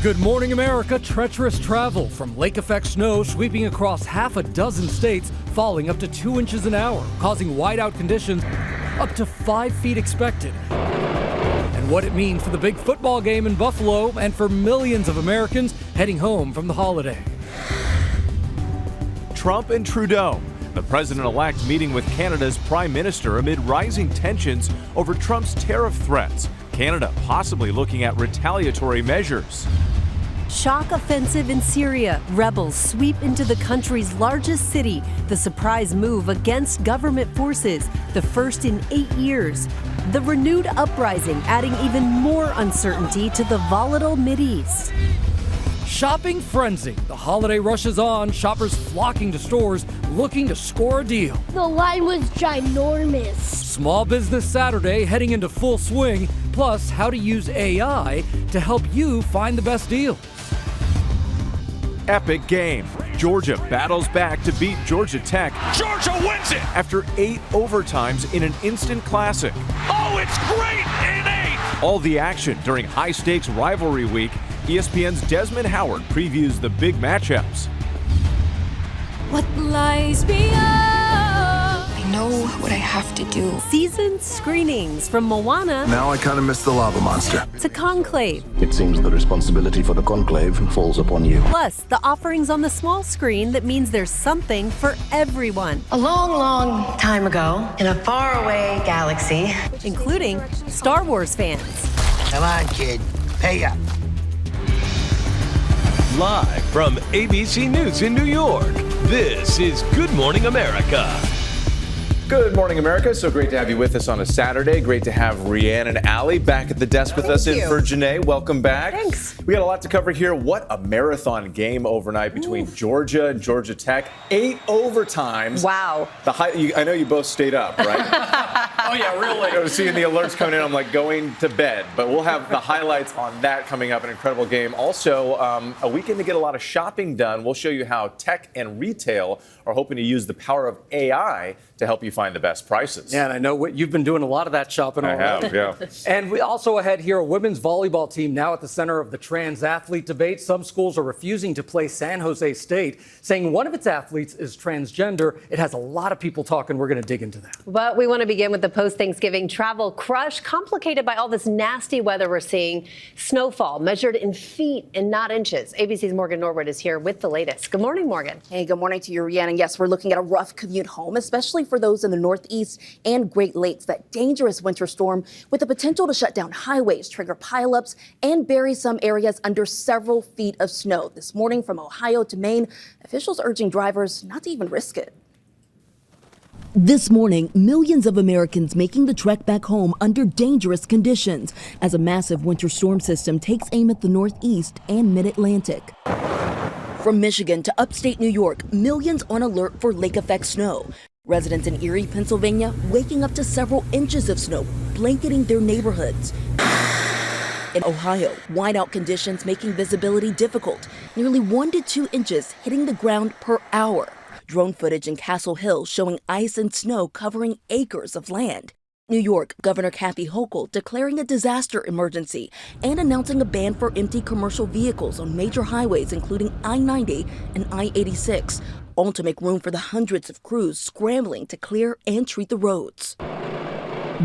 Good morning, America. Treacherous travel from lake-effect snow sweeping across half a dozen states, falling up to 2 inches an hour, causing whiteout conditions up to 5 feet expected. And what it means for the big football game in Buffalo and for millions of Americans heading home from the holiday. Trump and Trudeau. The president-elect meeting with Canada's prime minister amid rising tensions over Trump's tariff threats. Canada possibly looking at retaliatory measures. Shock offensive in Syria. Rebels sweep into the country's largest city. The surprise move against government forces, the first in 8 years. The renewed uprising adding even more uncertainty to the volatile Mideast. Shopping frenzy. The holiday rush is on. Shoppers flocking to stores looking to score a deal. The line was ginormous. Small Business Saturday heading into full swing. Plus, how to use AI to help you find the best deals. Epic game. Georgia battles back to beat Georgia Tech. Georgia wins it! After 8 overtimes in an instant classic. Oh, it's great in 8! All the action during high-stakes rivalry week. ESPN's Desmond Howard previews the big matchups. What lies beyond? I know what I have to do. Season screenings from Moana Now I kind of miss the lava monster. to Conclave. It seems the responsibility for the conclave falls upon you. Plus, the offerings on the small screen that means there's something for everyone, A long, long time ago, in a faraway galaxy. including Star Wars fans. Come on, kid. Pay up. Live from ABC News in New York, this is Good Morning America. Good morning, America. So great to have you with us on a Saturday. Great to have Rianne and Allie back at the desk with us in for Janae. Welcome back. Thanks. We got a lot to cover here. What a marathon game overnight between Georgia and Georgia Tech. 8 overtimes. Wow. I know you both stayed up, right? Oh, yeah, really? I was seeing the alerts coming in. I'm like going to bed. But we'll have the highlights on that coming up. An incredible game. Also, a weekend to get a lot of shopping done. We'll show you how tech and retail are hoping to use the power of AI to help you find the best prices. Yeah, and I know you've been doing a lot of that shopping already. I have, yeah. And we also ahead here, a women's volleyball team now at the center of the trans athlete debate. Some schools are refusing to play San Jose State, saying one of its athletes is transgender. It has a lot of people talking. We're going to dig into that. But we want to begin with the post-Thanksgiving travel crush, complicated by all this nasty weather we're seeing. Snowfall measured in feet and not inches. ABC's Morgan Norwood is here with the latest. Good morning, Morgan. Hey, good morning to you, Rianne. And yes, we're looking at a rough commute home, especially for those in the Northeast and Great Lakes. That dangerous winter storm with the potential to shut down highways, trigger pileups, and bury some areas under several feet of snow. This morning from Ohio to Maine, officials urging drivers not to even risk it. This morning, millions of Americans making the trek back home under dangerous conditions as a massive winter storm system takes aim at the Northeast and Mid-Atlantic. From Michigan to upstate New York, millions on alert for lake-effect snow. Residents in Erie, Pennsylvania, waking up to several inches of snow, blanketing their neighborhoods. In Ohio, whiteout conditions making visibility difficult, nearly 1 to 2 inches hitting the ground per hour. Drone footage in Castle Hill showing ice and snow covering acres of land. New York, Governor Kathy Hochul declaring a disaster emergency and announcing a ban for empty commercial vehicles on major highways including I-90 and I-86, all to make room for the hundreds of crews scrambling to clear and treat the roads.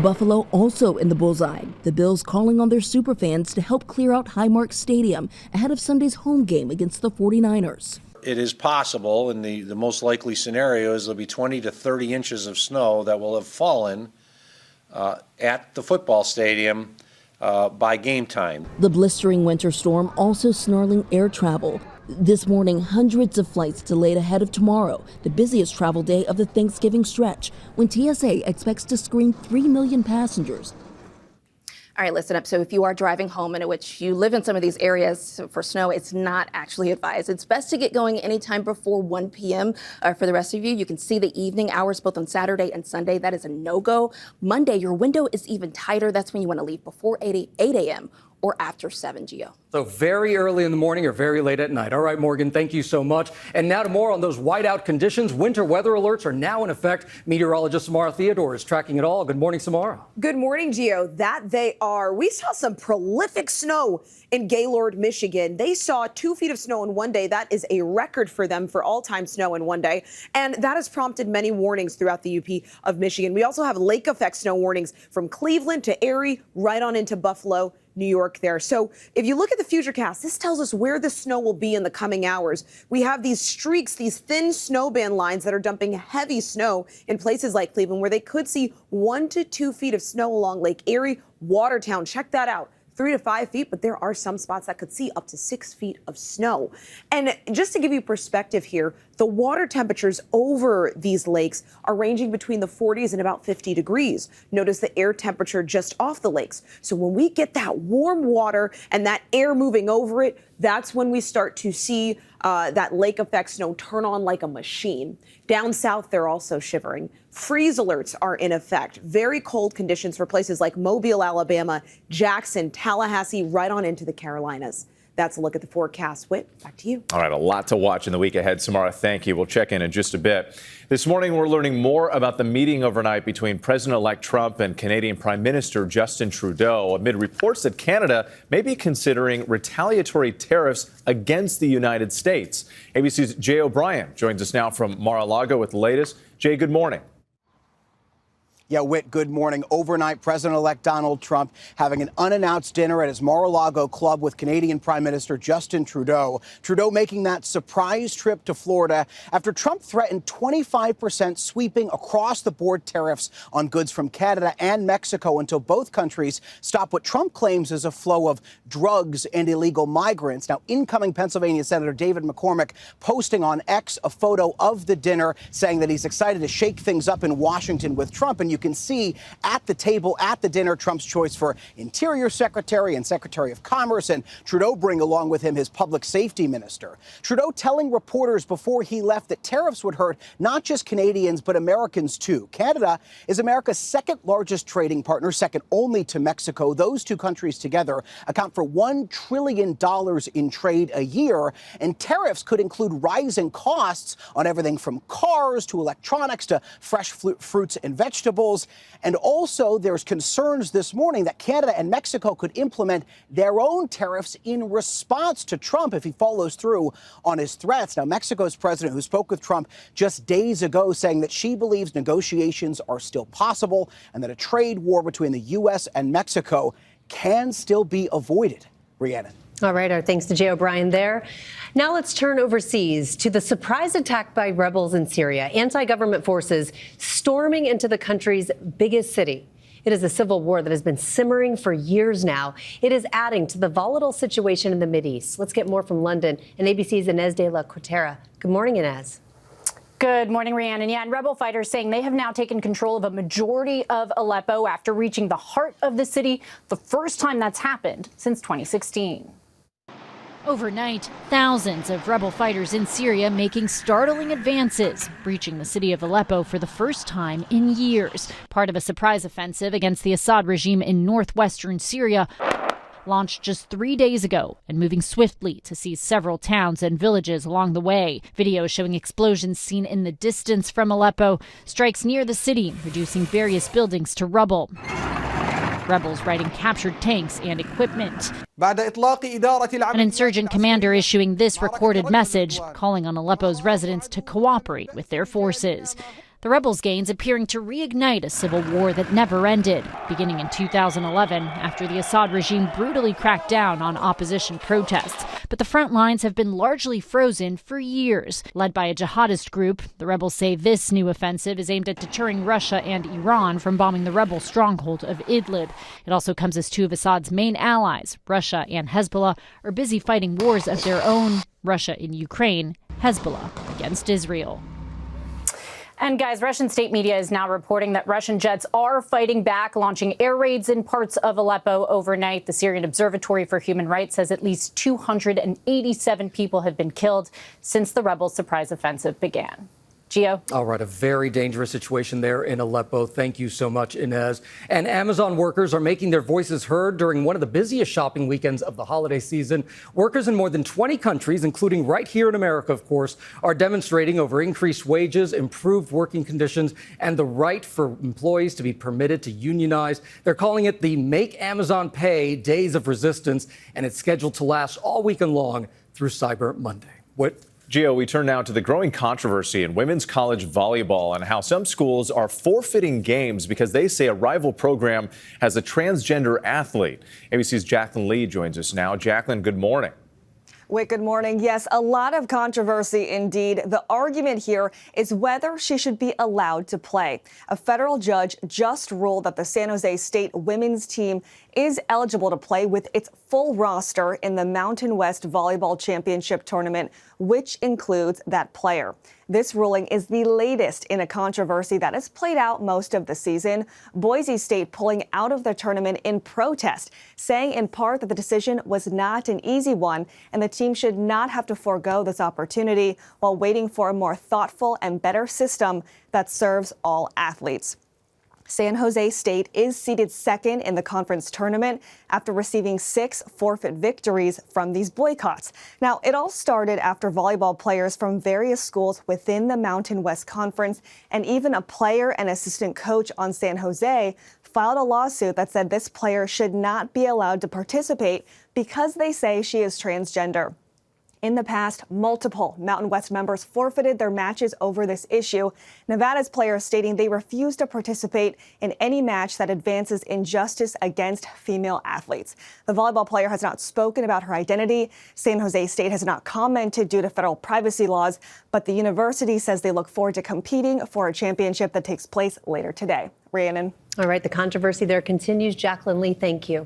Buffalo also in the bullseye. The Bills calling on their superfans to help clear out Highmark Stadium ahead of Sunday's home game against the 49ers. It is possible, and the most likely scenario is there'll be 20 to 30 inches of snow that will have fallen at the football stadium by game time. The blistering winter storm also snarling air travel. This morning, hundreds of flights delayed ahead of tomorrow, the busiest travel day of the Thanksgiving stretch, when TSA expects to screen 3 million passengers. All right, listen up. So if you are driving home in which you live in some of these areas for snow, it's not actually advised. It's best to get going anytime before 1 p.m. For the rest of you, you can see the evening hours both on Saturday and Sunday. That is a no-go. Monday, your window is even tighter. That's when you want to leave before 8 a.m. or after 7 Geo. So very early in the morning or very late at night. All right, Morgan, thank you so much. And now to more on those whiteout conditions. Winter weather alerts are now in effect. Meteorologist Samara Theodore is tracking it all. Good morning, Samara. Good morning, Gio. That they are. We saw some prolific snow in Gaylord, Michigan. They saw 2 feet of snow in one day. That is a record for them for all-time snow in one day. And that has prompted many warnings throughout the UP of Michigan. We also have lake effect snow warnings from Cleveland to Erie, right on into Buffalo, New York there. So if you look at the futurecast, this tells us where the snow will be in the coming hours. We have these streaks, these thin snow band lines that are dumping heavy snow in places like Cleveland, where they could see 1 to 2 feet of snow along Lake Erie, Watertown. Check that out. 3 to 5 feet, but there are some spots that could see up to 6 feet of snow. And just to give you perspective here, the water temperatures over these lakes are ranging between the 40s and about 50 degrees. Notice the air temperature just off the lakes. So when we get that warm water and that air moving over it, that's when we start to see that lake effect snow turn on like a machine. Down south, they're also shivering. Freeze alerts are in effect. Very cold conditions for places like Mobile, Alabama, Jackson, Tallahassee, right on into the Carolinas. That's a look at the forecast. Whit, back to you. All right, a lot to watch in the week ahead. Samara, thank you. We'll check in just a bit. This morning, we're learning more about the meeting overnight between President-elect Trump and Canadian Prime Minister Justin Trudeau, amid reports that Canada may be considering retaliatory tariffs against the United States. ABC's Jay O'Brien joins us now from Mar-a-Lago with the latest. Jay, good morning. Yeah, Whit, good morning. Overnight, President-elect Donald Trump having an unannounced dinner at his Mar-a-Lago club with Canadian Prime Minister Justin Trudeau. Trudeau making that surprise trip to Florida after Trump threatened 25% sweeping across-the-board tariffs on goods from Canada and Mexico until both countries stop what Trump claims is a flow of drugs and illegal migrants. Now, incoming Pennsylvania Senator David McCormick posting on X a photo of the dinner, saying that he's excited to shake things up in Washington with Trump. And you can see at the table, at the dinner, Trump's choice for Interior Secretary and Secretary of Commerce, and Trudeau bring along with him his public safety minister. Trudeau telling reporters before he left that tariffs would hurt not just Canadians, but Americans too. Canada is America's second largest trading partner, second only to Mexico. Those two countries together account for $1 trillion in trade a year, and tariffs could include rising costs on everything from cars to electronics to fresh fruits and vegetables. And also, there's concerns this morning that Canada and Mexico could implement their own tariffs in response to Trump if he follows through on his threats. Now, Mexico's president, who spoke with Trump just days ago, saying that she believes negotiations are still possible and that a trade war between the U.S. and Mexico can still be avoided. Rhiannon. All right, our thanks to Jay O'Brien there. Now let's turn overseas to the surprise attack by rebels in Syria. Anti-government forces storming into the country's biggest city. It is a civil war that has been simmering for years now. It is adding to the volatile situation in the Mideast. Let's get more from London and ABC's Inez de la Cuetara. Good morning, Inez. Good morning, Rhiannon. Yeah, and rebel fighters saying they have now taken control of a majority of Aleppo after reaching the heart of the city, the first time that's happened since 2016. Overnight, thousands of rebel fighters in Syria making startling advances, breaching the city of Aleppo for the first time in years. Part of a surprise offensive against the Assad regime in northwestern Syria, launched just 3 days ago and moving swiftly to seize several towns and villages along the way. Videos showing explosions seen in the distance from Aleppo, strikes near the city, reducing various buildings to rubble. Rebels riding captured tanks and equipment. An insurgent commander issuing this recorded message, calling on Aleppo's residents to cooperate with their forces. The rebels' gains appearing to reignite a civil war that never ended, beginning in 2011 after the Assad regime brutally cracked down on opposition protests. But the front lines have been largely frozen for years. Led by a jihadist group, the rebels say this new offensive is aimed at deterring Russia and Iran from bombing the rebel stronghold of Idlib. It also comes as two of Assad's main allies, Russia and Hezbollah, are busy fighting wars of their own, Russia in Ukraine, Hezbollah against Israel. And guys, Russian state media is now reporting that Russian jets are fighting back, launching air raids in parts of Aleppo overnight. The Syrian Observatory for Human Rights says at least 287 people have been killed since the rebels' surprise offensive began. Gio. All right, a very dangerous situation there in Aleppo. Thank you so much, Inez. And Amazon workers are making their voices heard during one of the busiest shopping weekends of the holiday season. Workers in more than 20 countries, including right here in America, of course, are demonstrating over increased wages, improved working conditions, and the right for employees to be permitted to unionize. They're calling it the Make Amazon Pay Days of Resistance, and it's scheduled to last all weekend long through Cyber Monday. Gio, we turn now to the growing controversy in women's college volleyball and how some schools are forfeiting games because they say a rival program has a transgender athlete. ABC's Jacqueline Lee joins us now. Jacqueline, good morning. Whit, good morning. Yes, a lot of controversy indeed. The argument here is whether she should be allowed to play. A federal judge just ruled that the San Jose State women's team is eligible to play with its full roster in the Mountain West Volleyball Championship tournament, which includes that player. This ruling is the latest in a controversy that has played out most of the season. Boise State pulling out of the tournament in protest, saying in part that the decision was not an easy one and the team should not have to forego this opportunity while waiting for a more thoughtful and better system that serves all athletes. San Jose State is seeded second in the conference tournament after receiving 6 forfeit victories from these boycotts. Now, it all started after volleyball players from various schools within the Mountain West Conference and even a player and assistant coach on San Jose filed a lawsuit that said this player should not be allowed to participate because they say she is transgender. In the past, multiple Mountain West members forfeited their matches over this issue. Nevada's players stating they refuse to participate in any match that advances injustice against female athletes. The volleyball player has not spoken about her identity. San Jose State has not commented due to federal privacy laws, but the university says they look forward to competing for a championship that takes place later today. Rhiannon. All right, the controversy there continues. Jacqueline Lee, thank you.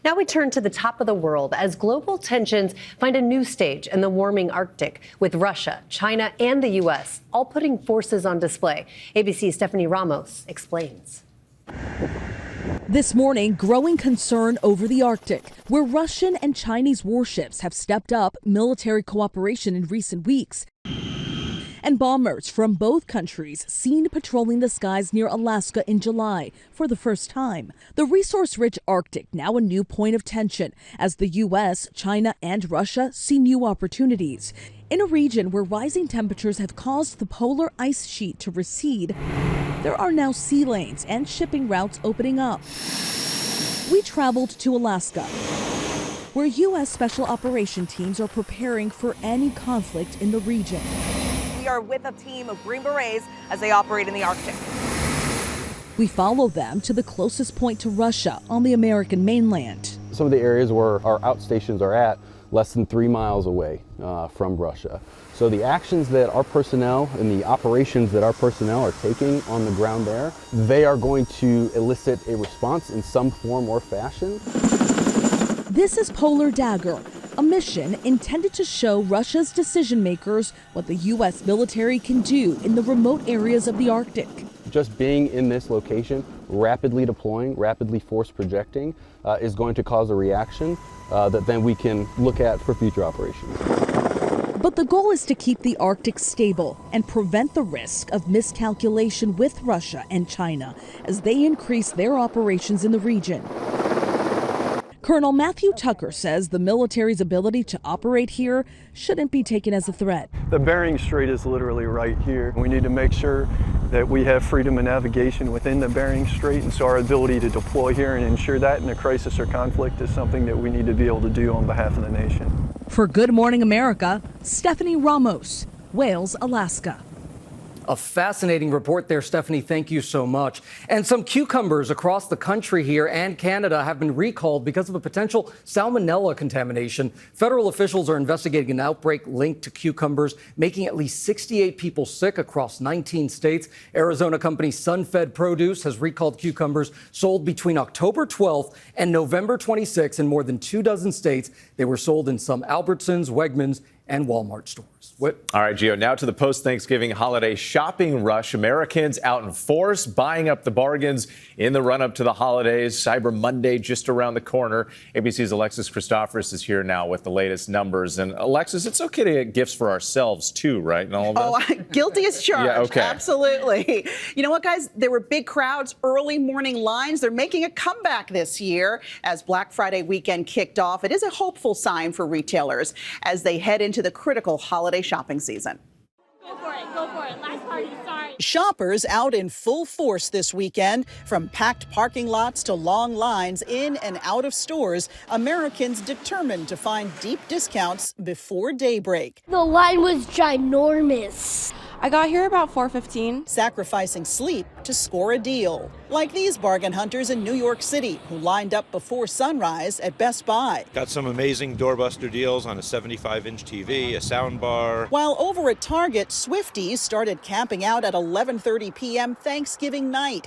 Now we turn to the top of the world as global tensions find a new stage in the warming Arctic, with Russia, China, and the U.S. all putting forces on display. ABC's Stephanie Ramos explains. This morning, growing concern over the Arctic, where Russian and Chinese warships have stepped up military cooperation in recent weeks. And bombers from both countries seen patrolling the skies near Alaska in July for the first time. The resource-rich Arctic now a new point of tension as the U.S., China, and Russia see new opportunities. In a region where rising temperatures have caused the polar ice sheet to recede, there are now sea lanes and shipping routes opening up. We traveled to Alaska, where U.S. Special Operation teams are preparing for any conflict in the region. We are with a team of Green Berets as they operate in the Arctic. We follow them to the closest point to Russia on the American mainland. Some of the areas where our outstations are at, less than 3 miles away from Russia. So the actions that our personnel and the operations that our personnel are taking on the ground there, they are going to elicit a response in some form or fashion. This is Polar Dagger, a mission intended to show Russia's decision makers what the U.S. military can do in the remote areas of the Arctic. Just being in this location, rapidly deploying, rapidly force projecting, is going to cause a reaction that then we can look at for future operations. But the goal is to keep the Arctic stable and prevent the risk of miscalculation with Russia and China as they increase their operations in the region. Colonel Matthew Tucker says the military's ability to operate here shouldn't be taken as a threat. The Bering Strait is literally right here. We need to make sure that we have freedom of navigation within the Bering Strait, and so our ability to deploy here and ensure that in a crisis or conflict is something that we need to be able to do on behalf of the nation. For Good Morning America, Stephanie Ramos, Wales, Alaska. A fascinating report there, Stephanie. Thank you so much. And some cucumbers across the country here and Canada have been recalled because of a potential salmonella contamination. Federal officials are investigating an outbreak linked to cucumbers, making at least 68 people sick across 19 states. Arizona company Sunfed Produce has recalled cucumbers sold between October 12th and November 26th in more than 24 states. They were sold in some Albertsons, Wegmans, and Walmart stores. All right, Gio, now to the post-Thanksgiving holiday shopping rush. Americans out in force, buying up the bargains in the run-up to the holidays. Cyber Monday just around the corner. ABC's Alexis Christophorous is here now with the latest numbers. And Alexis, it's okay to get gifts for ourselves too, right? And all of this? Guilty as charged. Yeah, okay. Absolutely. You know what, guys? There were big crowds, early morning lines. They're making a comeback this year as Black Friday weekend kicked off. It is a hopeful sign for retailers as they head into the critical holiday shopping season. Go for it. Last party, sorry. Shoppers out in full force this weekend. From packed parking lots to long lines in and out of stores, Americans determined to find deep discounts before daybreak. The line was ginormous. I got here about 4:15. Sacrificing sleep to score a deal. Like these bargain hunters in New York City who lined up before sunrise at Best Buy. Got some amazing doorbuster deals on a 75-inch TV, a sound bar. While over at Target, Swifties started camping out at 11:30 p.m. Thanksgiving night.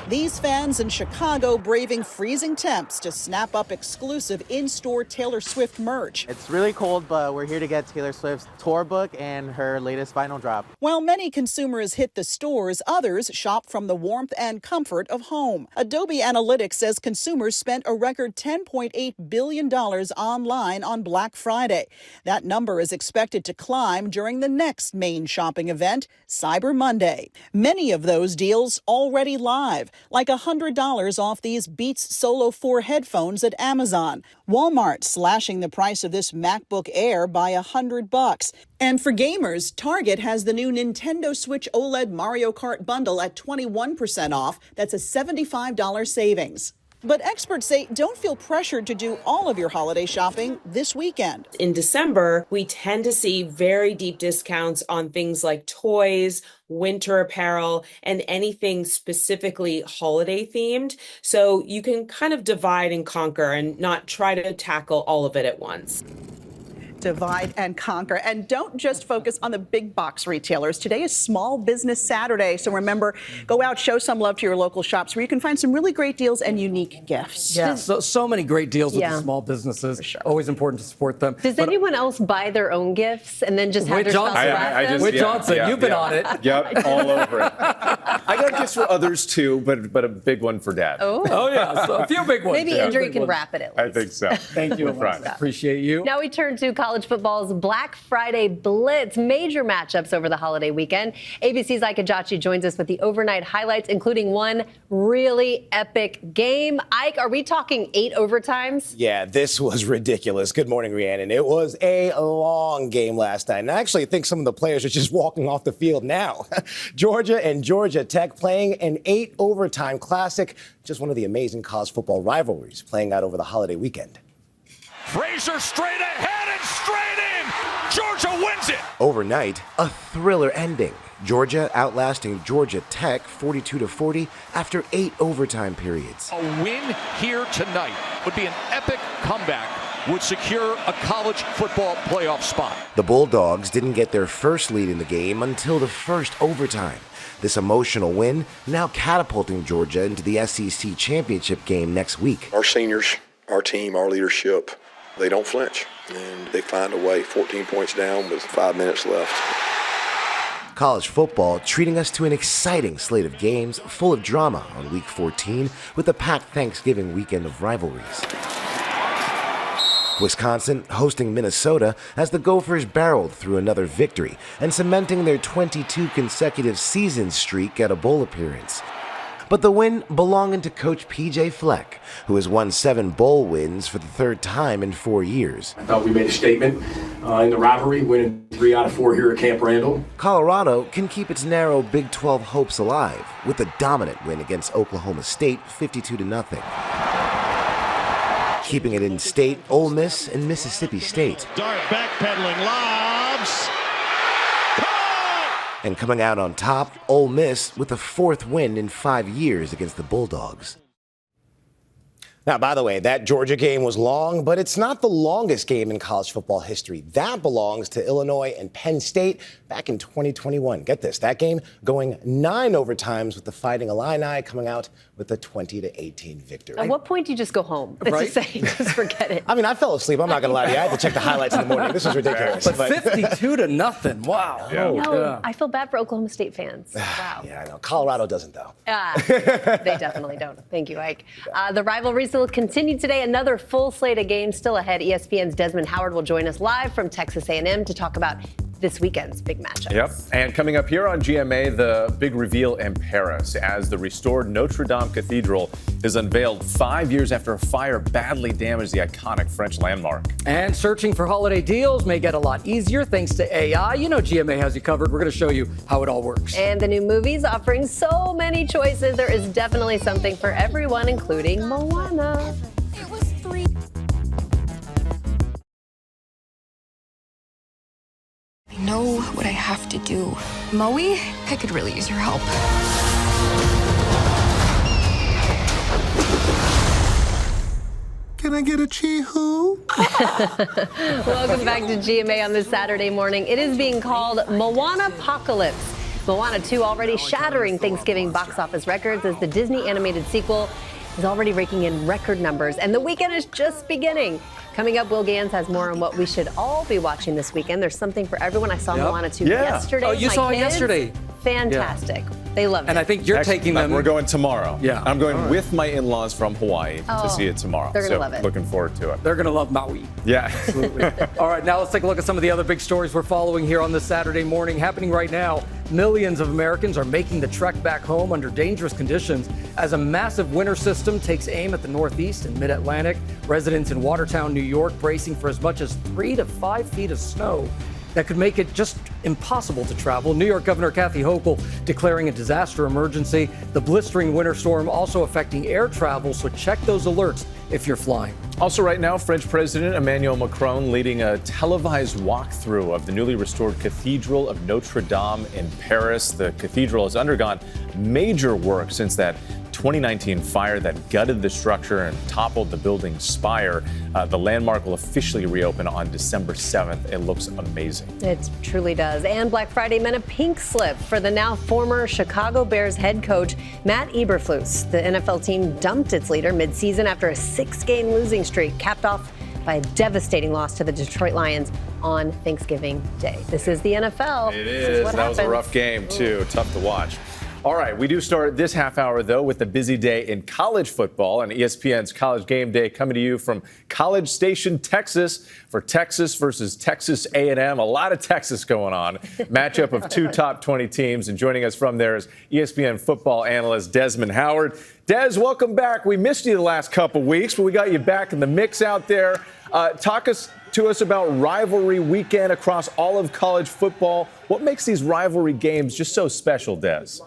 These fans in Chicago braving freezing temps to snap up exclusive in-store Taylor Swift merch. It's really cold, but we're here to get Taylor Swift's tour book and her latest vinyl drop. While many consumers hit the stores, others shop from the warmth and comfort of home. Adobe Analytics says consumers spent a record $10.8 billion online on Black Friday. That number is expected to climb during the next main shopping event, Cyber Monday. Many of those deals already live, like $100 off these Beats Solo 4 headphones at Amazon. Walmart slashing the price of this MacBook Air by $100. And for gamers, Target has the new Nintendo Switch OLED Mario Kart bundle at 21% off. That's a $75 savings. But experts say don't feel pressured to do all of your holiday shopping this weekend. In December, we tend to see very deep discounts on things like toys, winter apparel, and anything specifically holiday themed. So you can kind of divide and conquer and not try to tackle all of it at once. Divide and conquer. And don't just focus on the big box retailers. Today is Small Business Saturday. So remember, go out, show some love to your local shops where you can find some really great deals and unique gifts. Yeah, so many great deals with the small businesses. Sure. Always important to support them. Does anyone else buy their own gifts and then just have their spouse wrap them? Whit Johnson, you've been on it. Yep, all over it. I got gifts for others too, but a big one for Dad. Oh yeah, so a few big ones. Maybe Andrew can wrap it at least. I think so. Thank you, Alexa. Appreciate you. Now we turn to college football's Black Friday Blitz. Major matchups over the holiday weekend. ABC's Ike Ajachi joins us with the overnight highlights, including one really epic game. Ike, are we talking 8 overtimes? Yeah, this was ridiculous. Good morning, Rhiannon. It was a long game last night. And I actually think some of the players are just walking off the field now. Georgia and Georgia Tech playing an 8 overtime classic. Just one of the amazing college football rivalries playing out over the holiday weekend. Frazier straight ahead and straight in. Georgia wins it. Overnight, a thriller ending. Georgia outlasting Georgia Tech 42-40 after 8 overtime periods. A win here tonight would be an epic comeback, would secure a college football playoff spot. The Bulldogs didn't get their first lead in the game until the first overtime. This emotional win now catapulting Georgia into the SEC championship game next week. Our seniors, our team, our leadership, they don't flinch, and they find a way. 14 points down with 5 minutes left. College football treating us to an exciting slate of games full of drama on Week 14 with a packed Thanksgiving weekend of rivalries. Wisconsin hosting Minnesota as the Gophers barreled through another victory and cementing their 22 consecutive season streak at a bowl appearance. But the win belonging to Coach P.J. Fleck, who has won 7 bowl wins for the 3rd time in 4 years. I thought we made a statement in the rivalry, winning 3 out of 4 here at Camp Randall. Colorado can keep its narrow Big 12 hopes alive with a dominant win against Oklahoma State, 52-0. Keeping it in state, Ole Miss and Mississippi State. Dart backpedaling lobs. And coming out on top, Ole Miss with a 4th win in 5 years against the Bulldogs. Now, by the way, that Georgia game was long, but it's not the longest game in college football history. That belongs to Illinois and Penn State back in 2021. Get this, that game going 9 overtimes with the Fighting Illini coming out with a 20-18 victory. At what point do you just go home? Right? Just forget it. I mean, I fell asleep. I'm not going to lie to you. I had to check the highlights in the morning. This was ridiculous. But 52-0. Wow. No, I feel bad for Oklahoma State fans. Wow. Yeah, I know. Colorado doesn't, though. They definitely don't. Thank you, Ike. The rivalries will continue today. Another full slate of games still ahead. ESPN's Desmond Howard will join us live from Texas A&M to talk about this weekend's big matchup. Yep. And coming up here on GMA, the big reveal in Paris as the restored Notre Dame Cathedral is unveiled 5 years after a fire badly damaged the iconic French landmark. And searching for holiday deals may get a lot easier thanks to AI. You know GMA has you covered. We're going to show you how it all works. And the new movies offering so many choices. There is definitely something for everyone, including Moana. It was 3. I know what I have to do. Moe, I could really use your help. Can I get a chee-hoo? Welcome back to GMA on this Saturday morning. It is being called Moana-pocalypse. Moana 2 already shattering Thanksgiving box office records as the Disney animated sequel is already raking in record numbers, and the weekend is just beginning. Coming up, Will Gans has more on what we should all be watching this weekend. There's something for everyone. I saw Moana 2 yesterday. Oh, you saw it yesterday. Fantastic. They loved it. And I think you're taking them. We're going tomorrow. Yeah. I'm going with my in-laws from Hawaii to see it tomorrow. They're gonna love it. Looking forward to it. They're going to love Maui. Yeah. Absolutely. All right, now let's take a look at some of the other big stories we're following here on this Saturday morning. Happening right now, millions of Americans are making the trek back home under dangerous conditions as a massive winter system takes aim at the Northeast and Mid-Atlantic. Residents in Watertown, New York, bracing for as much as 3 to 5 feet of snow that could make it just impossible to travel. New York Governor Kathy Hochul declaring a disaster emergency. The blistering winter storm also affecting air travel, so check those alerts if you're flying. Also right now, French President Emmanuel Macron leading a televised walkthrough of the newly restored Cathedral of Notre Dame in Paris. The cathedral has undergone major work since that 2019 fire that gutted the structure and toppled the building's spire. The landmark will officially reopen on December 7th. It looks amazing. It truly does. And Black Friday meant a pink slip for the now former Chicago Bears head coach, Matt Eberflus. The NFL team dumped its leader midseason after a 6-game losing streak, capped off by a devastating loss to the Detroit Lions on Thanksgiving Day. This is the NFL. It This is. what That was a happens. rough game, too. Tough to watch. All right, we do start this half hour, though, with a busy day in college football and ESPN's College Game Day coming to you from College Station, Texas for Texas versus Texas A&M. A lot of Texas going on. Matchup of 2 top 20 teams. And joining us from there is ESPN football analyst Desmond Howard. Des, welcome back. We missed you the last couple weeks, but we got you back in the mix out there. Talk to us about rivalry weekend across all of college football. What makes these rivalry games just so special, Des?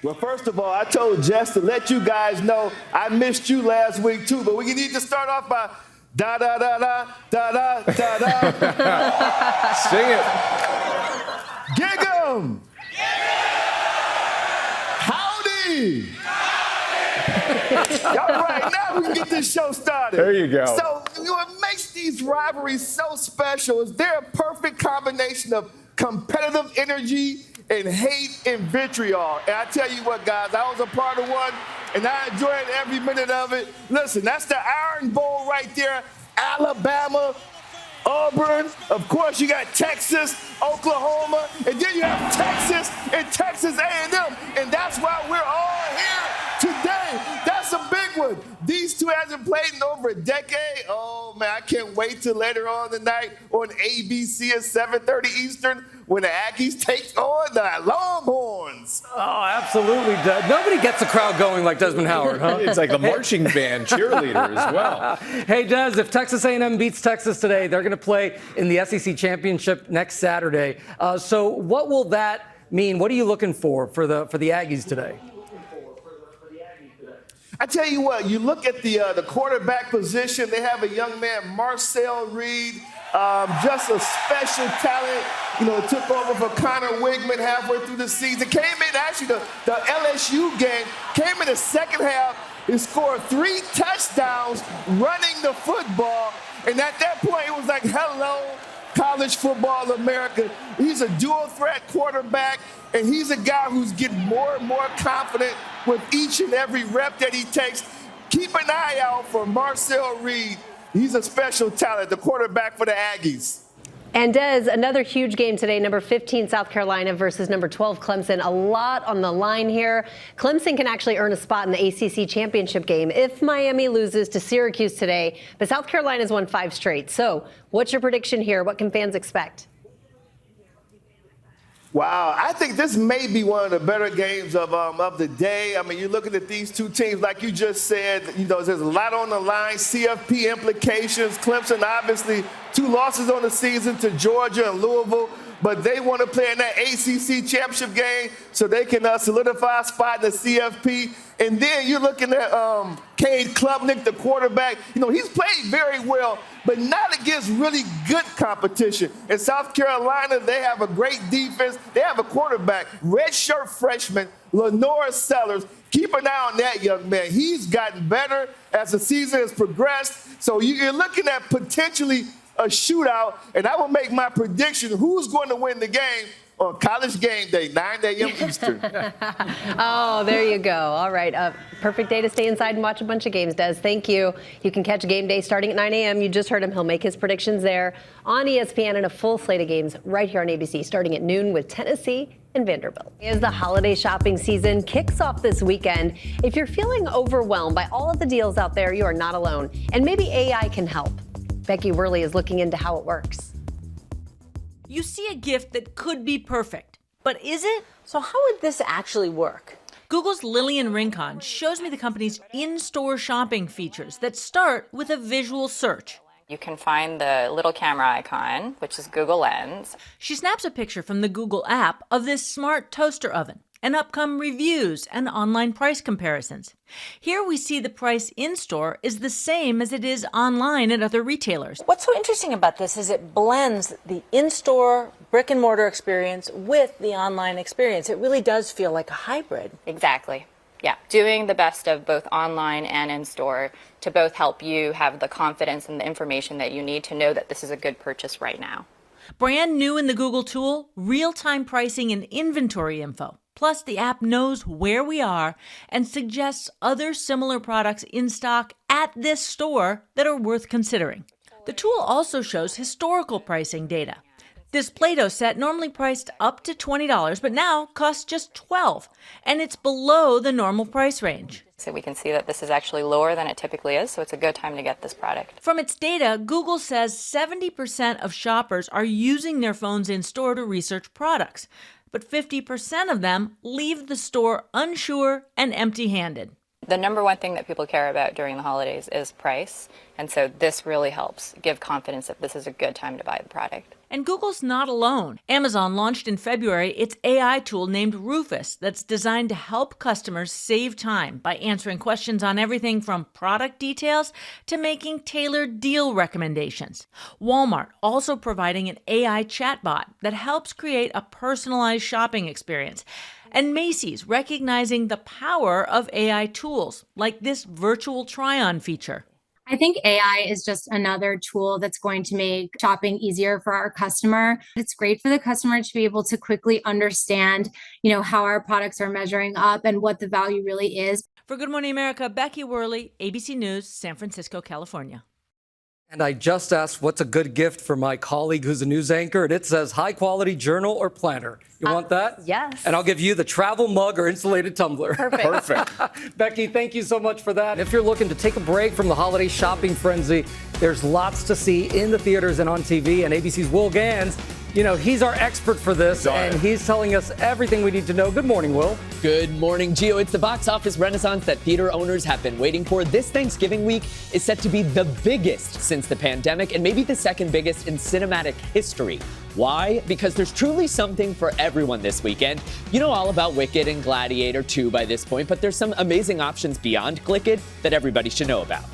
Well, first of all, I told Jess to let you guys know I missed you last week, too. But we need to start off by da-da-da-da-da-da-da. Sing it. Gig 'em. Howdy. All right, now we can get this show started. There you go. So what makes these rivalries so special is they're a perfect combination of competitive energy and hate and vitriol. And I tell you what, guys, I was a part of one, and I enjoyed every minute of it. Listen, that's the Iron Bowl right there. Alabama, Auburn, of course you got Texas, Oklahoma, and then you have Texas and Texas A&M, and that's why we're all here today. That's a big one. These two hasn't played in over a decade. Oh, man, I can't wait till later on tonight on ABC at 7:30 Eastern when the Aggies take on the Longhorns. Oh, absolutely. Nobody gets the crowd going like Desmond Howard, huh? It's like the marching band cheerleader as well. Hey, Des, if Texas A&M beats Texas today, they're going to play in the SEC Championship next Saturday. So what will that mean? What are you looking for the Aggies today? I tell you what, you look at the quarterback position, they have a young man, Marcel Reed, just a special talent. You know, took over for Connor Wigman halfway through the season. Came in, actually, the LSU game, came in the second half, He scored 3 touchdowns running the football. And at that point, it was like, hello, college football America. He's a dual threat quarterback, and he's a guy who's getting more and more confident with each and every rep that he takes. Keep an eye out for Marcel Reed. He's a special talent, the quarterback for the Aggies. And Des, another huge game today, number 15 South Carolina versus number 12 Clemson. A lot on the line here. Clemson can actually earn a spot in the ACC championship game if Miami loses to Syracuse today. But South Carolina's won 5 straight. So what's your prediction here? What can fans expect? Wow, I think this may be one of the better games of the day. I mean, you're looking at these two teams, like you just said, there's a lot on the line, CFP implications. Clemson, obviously, 2 losses on the season to Georgia and Louisville, but they want to play in that ACC championship game so they can solidify a spot in the CFP. And then you're looking at Cade Klubnik, the quarterback. He's played very well, but not against really good competition. In South Carolina, they have a great defense. They have a quarterback, redshirt freshman, Lenore Sellers. Keep an eye on that young man. He's gotten better as the season has progressed. So you're looking at potentially a shootout, and I will make my prediction who's going to win the game on College Game Day, 9 a.m. Eastern. Oh, there you go. All right. Perfect day to stay inside and watch a bunch of games, Des. Thank you. You can catch Game Day starting at 9 a.m. You just heard him. He'll make his predictions there on ESPN and a full slate of games right here on ABC starting at noon with Tennessee and Vanderbilt. As the holiday shopping season kicks off this weekend, if you're feeling overwhelmed by all of the deals out there, you are not alone. And maybe AI can help. Becky Worley is looking into how it works. You see a gift that could be perfect, but is it? So how would this actually work? Google's Lillian Rincon shows me the company's in-store shopping features that start with a visual search. You can find the little camera icon, which is Google Lens. She snaps a picture from the Google app of this smart toaster oven, and up come reviews and online price comparisons. Here we see the price in-store is the same as it is online at other retailers. What's so interesting about this is it blends the in-store brick-and-mortar experience with the online experience. It really does feel like a hybrid. Exactly. Yeah, doing the best of both online and in-store to both help you have the confidence and the information that you need to know that this is a good purchase right now. Brand new in the Google tool, real-time pricing and inventory info. Plus, the app knows where we are and suggests other similar products in stock at this store that are worth considering. The tool also shows historical pricing data. This Play-Doh set normally priced up to $20, but now costs just $12, and it's below the normal price range. So we can see that this is actually lower than it typically is, so it's a good time to get this product. From its data, Google says 70% of shoppers are using their phones in store to research products, but 50% of them leave the store unsure and empty-handed. The number one thing that people care about during the holidays is price, and so this really helps give confidence that this is a good time to buy the product. And Google's not alone. Amazon launched in February its AI tool named Rufus that's designed to help customers save time by answering questions on everything from product details to making tailored deal recommendations. Walmart also providing an AI chatbot that helps create a personalized shopping experience. And Macy's recognizing the power of AI tools like this virtual try-on feature. I think AI is just another tool that's going to make shopping easier for our customer. It's great for the customer to be able to quickly understand, how our products are measuring up and what the value really is. For Good Morning America, Becky Worley, ABC News, San Francisco, California. And I just asked what's a good gift for my colleague who's a news anchor, and it says high-quality journal or planner. You want that? Yes. And I'll give you the travel mug or insulated tumbler. Perfect. Becky, thank you so much for that. If you're looking to take a break from the holiday shopping frenzy, there's lots to see in the theaters and on TV. And ABC's Will Gans, he's our expert for this, and he's telling us everything we need to know. Good morning, Will. Good morning, Gio. It's the box office renaissance that theater owners have been waiting for. This Thanksgiving week is set to be the biggest since the pandemic and maybe the second biggest in cinematic history. Why? Because there's truly something for everyone this weekend. You know all about Wicked and Gladiator 2 by this point, but there's some amazing options beyond Wicked that everybody should know about.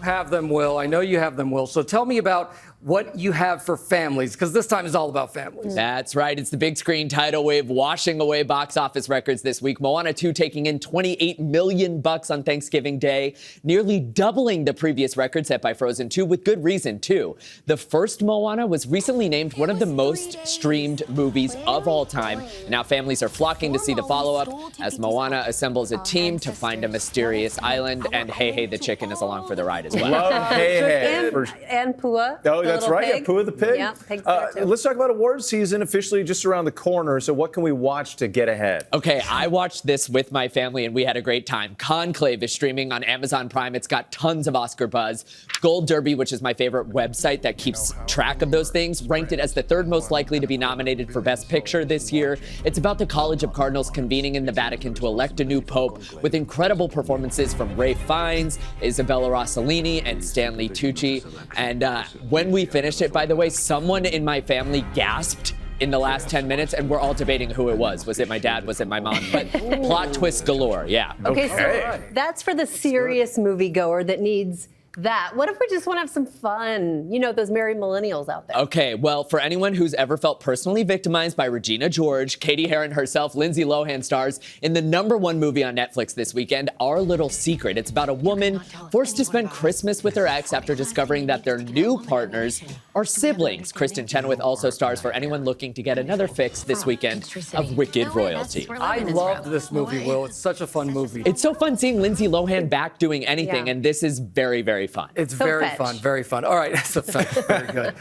Have them, Will. I know you have them, Will. So tell me about what you have for families, because this time is all about families. That's right. It's the big screen tidal wave washing away box office records this week. Moana 2 taking in $28 million on Thanksgiving Day, nearly doubling the previous record set by Frozen 2, with good reason, too. The first Moana was recently named one of the most streamed movies of all time. Now families are flocking to see the follow-up as Moana assembles a team to find a mysterious island, and Hey Hey the chicken is along for the ride as well. Love Hey Hey. And Pua. Oh, that's right. Yeah, Pua the pig. Yeah, pig's there too. Let's talk about awards season, officially just around the corner. So what can we watch to get ahead? Okay, I watched this with my family, and we had a great time. Conclave is streaming on Amazon Prime. It's got tons of Oscar buzz. Gold Derby, which is my favorite website that keeps track of those things, ranked it as the third most likely to be nominated for Best Picture this year. It's about the College of Cardinals convening in the Vatican to elect a new pope, with incredible performances from Ralph Fiennes, Isabella Rossellini, and Stanley Tucci. And when we finished it, by the way, someone in my family gasped in the last 10 minutes, and we're all debating who it was. Was it my dad? Was it my mom? But plot twists galore, yeah. Okay, so that's for the serious moviegoer that needs that. What if we just want to have some fun? You know, those merry millennials out there. Okay, well, for anyone who's ever felt personally victimized by Regina George, Katie Heron herself, Lindsay Lohan stars in the #1 movie on Netflix this weekend, Our Little Secret. It's about a woman forced to spend Christmas with her ex after discovering that their new partners are siblings. Kristen Chenoweth also stars for anyone looking to get another fix this weekend of Wicked royalty. I loved this movie, Will. It's such a fun movie. It's so fun seeing Lindsay Lohan back doing anything, and this is very, very fun. It's very fun, very fun. All right, so very good.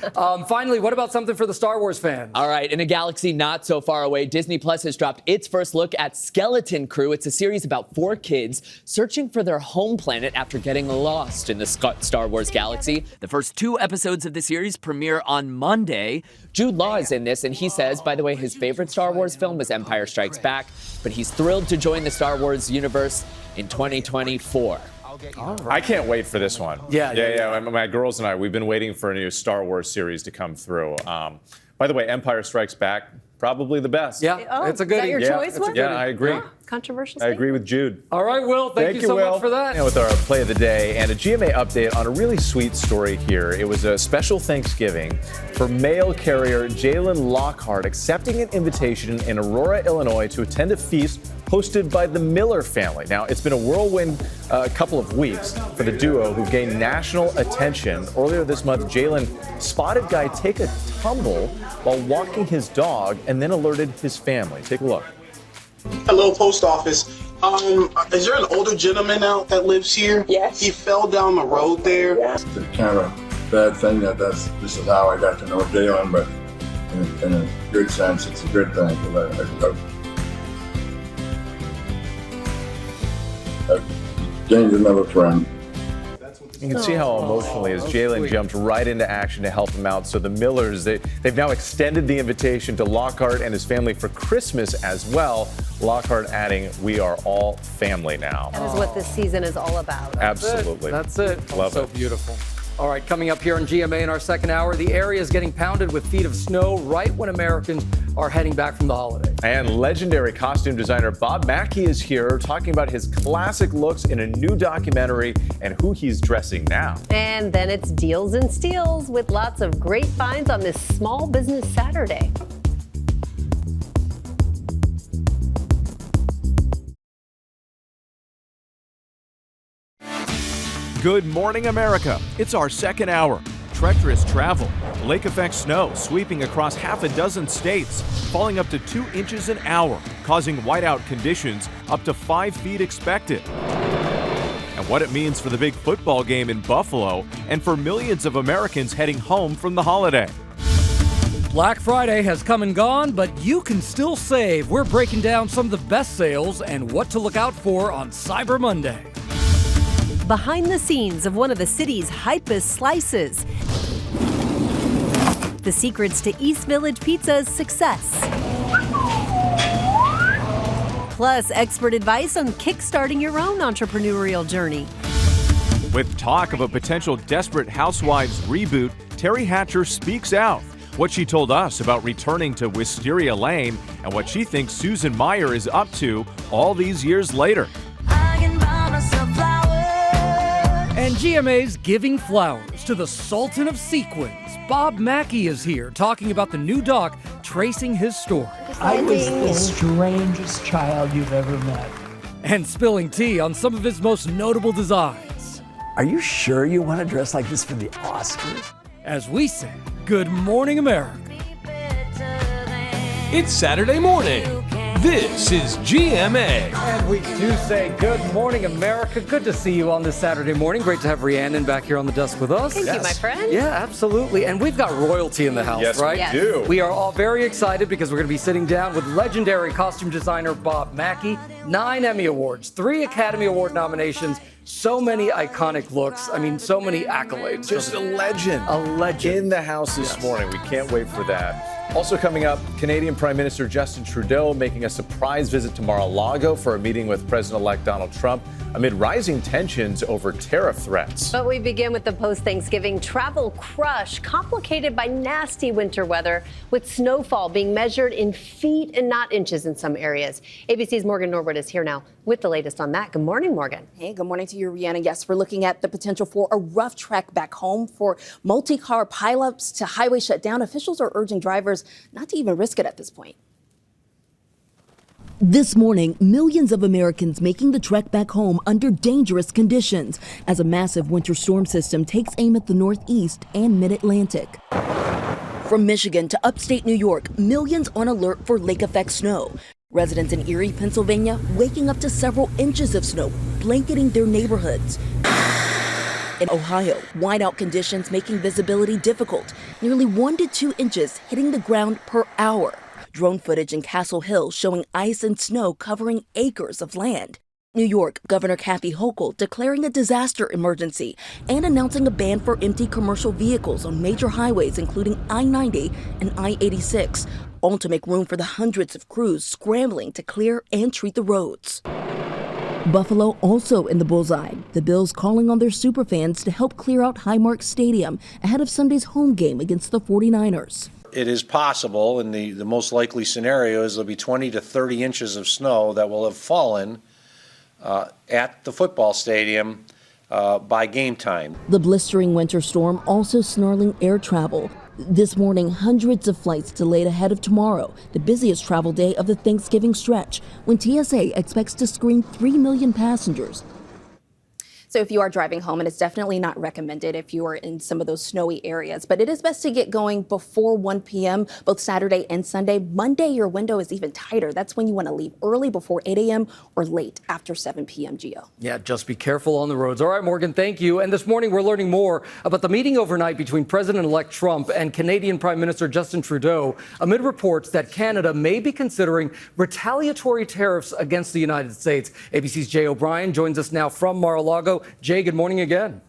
Finally, what about something for the Star Wars fans? All right, in a galaxy not so far away, Disney Plus has dropped its first look at Skeleton Crew. It's a series about 4 kids searching for their home planet after getting lost in the Star Wars galaxy. The first 2 episodes of the series premiere on Monday. Jude Law is in this, and he says, by the way, his favorite Star Wars film was Empire Strikes Back, but he's thrilled to join the Star Wars universe in 2024. I can't wait for this one. Yeah. My girls and I, we've been waiting for a new Star Wars series to come through. By the way, Empire Strikes Back, probably the best. Yeah, it's a goodie. Is that your choice, Will? Yeah, I agree. Controversial I agree with Jude. All right, Will, thank you so Will. much for that. And with our play of the day and a GMA update on a really sweet story here. It was a special Thanksgiving for mail carrier Jalen Lockhart accepting an invitation in Aurora, Illinois to attend a feast hosted by the Miller family. Now, it's been a whirlwind couple of weeks for the duo who gained national attention. Earlier this month, Jalen spotted guy take a tumble while walking his dog and then alerted his family. Take a look. Hello, post office. Is there an older gentleman out that lives here? Yes. He fell down the road there. It's kind of a bad thing this is how I got to know Jalen, but in a good sense, it's a good thing. I gained another friend. You can see how emotionally as Jalen jumped right into action to help him out. So the Millers, they've now extended the invitation to Lockhart and his family for Christmas as well. Lockhart adding, we are all family now. That is what this season is all about. Absolutely. That's it. Love so it. Beautiful. All right, coming up here on GMA in our second hour, the area is getting pounded with feet of snow right when Americans are heading back from the holiday. And legendary costume designer Bob Mackie is here talking about his classic looks in a new documentary and who he's dressing now. And then it's Deals and Steals with lots of great finds on this Small Business Saturday. Good morning, America. It's our second hour. Treacherous travel, lake effect snow sweeping across half a dozen states, falling up to 2 inches an hour, causing whiteout conditions up to 5 feet expected. And what it means for the big football game in Buffalo and for millions of Americans heading home from the holiday. Black Friday has come and gone, but you can still save. We're breaking down some of the best sales and what to look out for on Cyber Monday. Behind the scenes of one of the city's hypest slices. The secrets to East Village Pizza's success. Plus, expert advice on kickstarting your own entrepreneurial journey. With talk of a potential Desperate Housewives reboot, Terry Hatcher speaks out. What she told us about returning to Wisteria Lane and what she thinks Susan Meyer is up to all these years later. And GMA's giving flowers to the Sultan of Sequins. Bob Mackie is here talking about the new doc tracing his story. I was the strangest child you've ever met. And spilling tea on some of his most notable designs. Are you sure you want to dress like this for the Oscars? As we say, Good Morning America. It's Saturday morning. This is GMA. And we do say good morning, America. Good to see you on this Saturday morning. Great to have Rhiannon back here on the desk with us. Thank you, my friend. Yeah, absolutely. And we've got royalty in the house, yes, right? Yes, we do. We are all very excited because we're going to be sitting down with legendary costume designer Bob Mackie. 9 Emmy Awards, 3 Academy Award nominations, so many iconic looks. I mean, so many accolades. Just a legend. A legend. In the house this morning. We can't wait for that. Also coming up, Canadian Prime Minister Justin Trudeau making a surprise visit to Mar-a-Lago for a meeting with President-elect Donald Trump amid rising tensions over tariff threats. But we begin with the post-Thanksgiving travel crush, complicated by nasty winter weather, with snowfall being measured in feet and not inches in some areas. ABC's Morgan Norwood is here now with the latest on that. Good morning, Morgan. Hey, good morning to you, Rhiannon. Yes, we're looking at the potential for a rough trek back home for multi-car pileups to highway shutdown. Officials are urging drivers not to even risk it at this point. This morning, millions of Americans making the trek back home under dangerous conditions as a massive winter storm system takes aim at the Northeast and Mid-Atlantic. From Michigan to upstate New York, millions on alert for lake-effect snow. Residents in Erie, Pennsylvania, waking up to several inches of snow, blanketing their neighborhoods. In Ohio, whiteout conditions making visibility difficult, nearly 1 to 2 inches hitting the ground per hour. Drone footage in Castle Hill showing ice and snow covering acres of land. New York, Governor Kathy Hochul declaring a disaster emergency and announcing a ban for empty commercial vehicles on major highways including I-90 and I-86, all to make room for the hundreds of crews scrambling to clear and treat the roads. Buffalo also in the bullseye. The Bills calling on their superfans to help clear out Highmark Stadium ahead of Sunday's home game against the 49ers. It is possible, and the most likely scenario is there'll be 20 to 30 inches of snow that will have fallen at the football stadium by game time. The blistering winter storm also snarling air travel. This morning, hundreds of flights delayed ahead of tomorrow, the busiest travel day of the Thanksgiving stretch, when TSA expects to screen 3 million passengers. So if you are driving home, and it's definitely not recommended if you are in some of those snowy areas, but it is best to get going before 1 p.m., both Saturday and Sunday. Monday, your window is even tighter. That's when you want to leave early before 8 a.m. or late after 7 p.m., Gio. Yeah, just be careful on the roads. All right, Morgan, thank you. And this morning, we're learning more about the meeting overnight between President-elect Trump and Canadian Prime Minister Justin Trudeau amid reports that Canada may be considering retaliatory tariffs against the United States. ABC's Jay O'Brien joins us now from Mar-a-Lago. Jay, good morning again.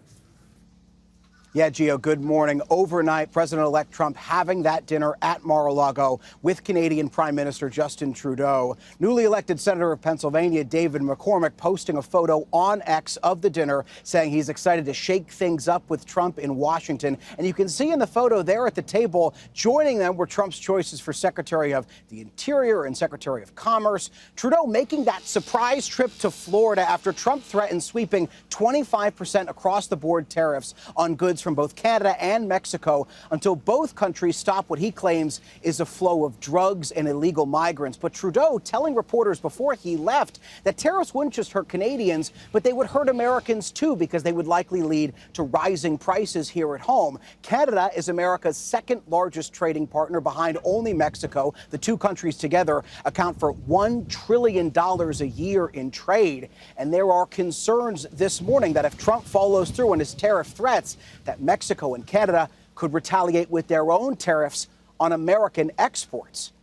Yeah, Gio, good morning. Overnight, President-elect Trump having that dinner at Mar-a-Lago with Canadian Prime Minister Justin Trudeau. Newly elected Senator of Pennsylvania, David McCormick, posting a photo on X of the dinner, saying he's excited to shake things up with Trump in Washington. And you can see in the photo there at the table, joining them were Trump's choices for Secretary of the Interior and Secretary of Commerce. Trudeau making that surprise trip to Florida after Trump threatened sweeping 25% across-the-board tariffs on goods from both Canada and Mexico until both countries stop what he claims is a flow of drugs and illegal migrants. But Trudeau telling reporters before he left that tariffs wouldn't just hurt Canadians, but they would hurt Americans too, because they would likely lead to rising prices here at home. Canada is America's second largest trading partner behind only Mexico. The two countries together account for $1 trillion a year in trade. And there are concerns this morning that if Trump follows through on his tariff threats, that Mexico and Canada could retaliate with their own tariffs on American exports.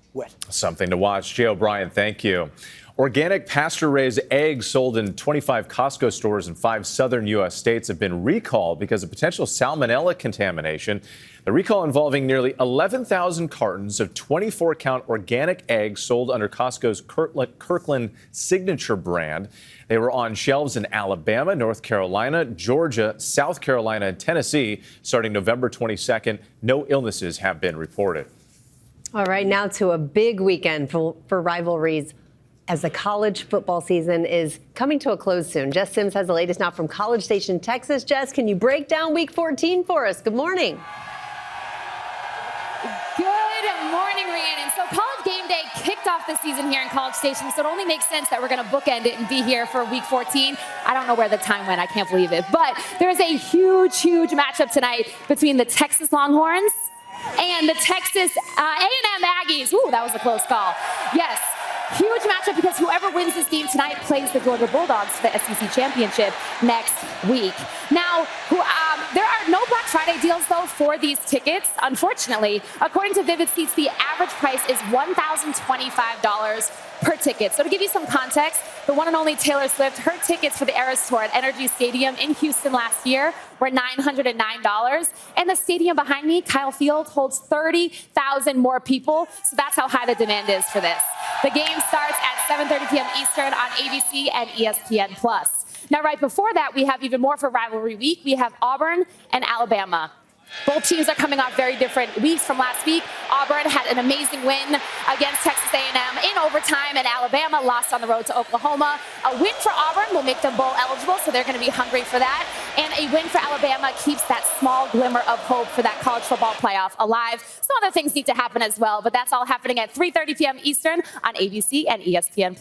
Something to watch. Jay O'Brien, thank you. Organic pasture-raised eggs sold in 25 Costco stores in 5 southern U.S. states have been recalled because of potential salmonella contamination. The recall involving nearly 11,000 cartons of 24-count organic eggs sold under Costco's Kirkland Signature brand. They were on shelves in Alabama, North Carolina, Georgia, South Carolina, and Tennessee starting November 22nd. No illnesses have been reported. All right, now to a big weekend for rivalries as the college football season is coming to a close soon. Jess Sims has the latest now from College Station, Texas. Jess, can you break down Week 14 for us? Good morning. Good morning, Rhiannon. So College Game Day kicked off the season here in College Station, so it only makes sense that we're going to bookend it and be here for Week 14. I don't know where the time went. I can't believe it. But there's a huge matchup tonight between the Texas Longhorns and the Texas A&M Aggies. Ooh, that was a close call. Yes. Huge matchup because whoever wins this game tonight plays the Georgia Bulldogs for the SEC Championship next week. Now, there are no Black Friday deals, though, for these tickets, unfortunately. According to Vivid Seats, the average price is $1,025 per ticket. So to give you some context, the one and only Taylor Swift, her tickets for the Eras Tour at Energy Stadium in Houston last year were $909. And the stadium behind me, Kyle Field, holds 30,000 more people. So that's how high the demand is for this. The game starts at 7:30 p.m. Eastern on ABC and ESPN+. Now, right before that, we have even more for Rivalry Week. We have Auburn and Alabama. Both teams are coming off very different weeks from last week. Auburn had an amazing win against Texas A&M in overtime, and Alabama lost on the road to Oklahoma. A win for Auburn will make them bowl eligible, so they're going to be hungry for that. And a win for Alabama keeps that small glimmer of hope for that college football playoff alive. Some other things need to happen as well, but that's all happening at 3:30 p.m. Eastern on ABC and ESPN+.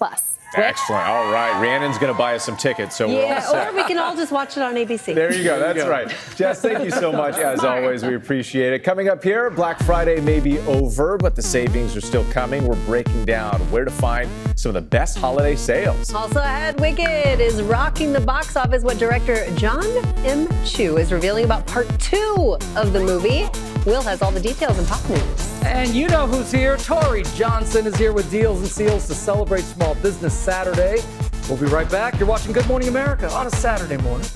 Excellent. All right. Rhiannon's going to buy us some tickets, so we're all set. Or we can all just watch it on ABC. There you go. That's right. Jess, thank you so much. As always, we appreciate it. Coming up here, Black Friday may be over, but the savings are still coming. We're breaking down where to find some of the best holiday sales. Also ahead, Wicked is rocking the box office. What director John M. Chu is revealing about part 2 of the movie. Will has all the details in Pop News. And you know who's here. Tori Johnson is here with Deals and Seals to celebrate Small Business Saturday. We'll be right back. You're watching Good Morning America on a Saturday morning.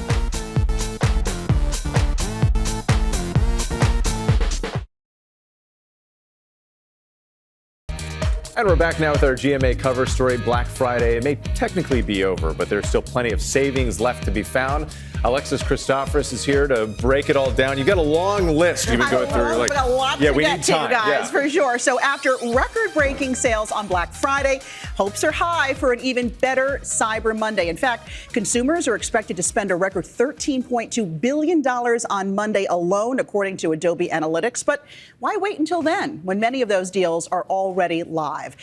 And we're back now with our GMA cover story, Black Friday. It may technically be over, but there's still plenty of savings left to be found. Alexis Christoforous is here to break it all down. You've got a long list you can go through. Like, a lot to get to, guys, for sure. So after record-breaking sales on Black Friday, hopes are high for an even better Cyber Monday. In fact, consumers are expected to spend a record $13.2 billion on Monday alone, according to Adobe Analytics. But why wait until then, when many of those deals are already live?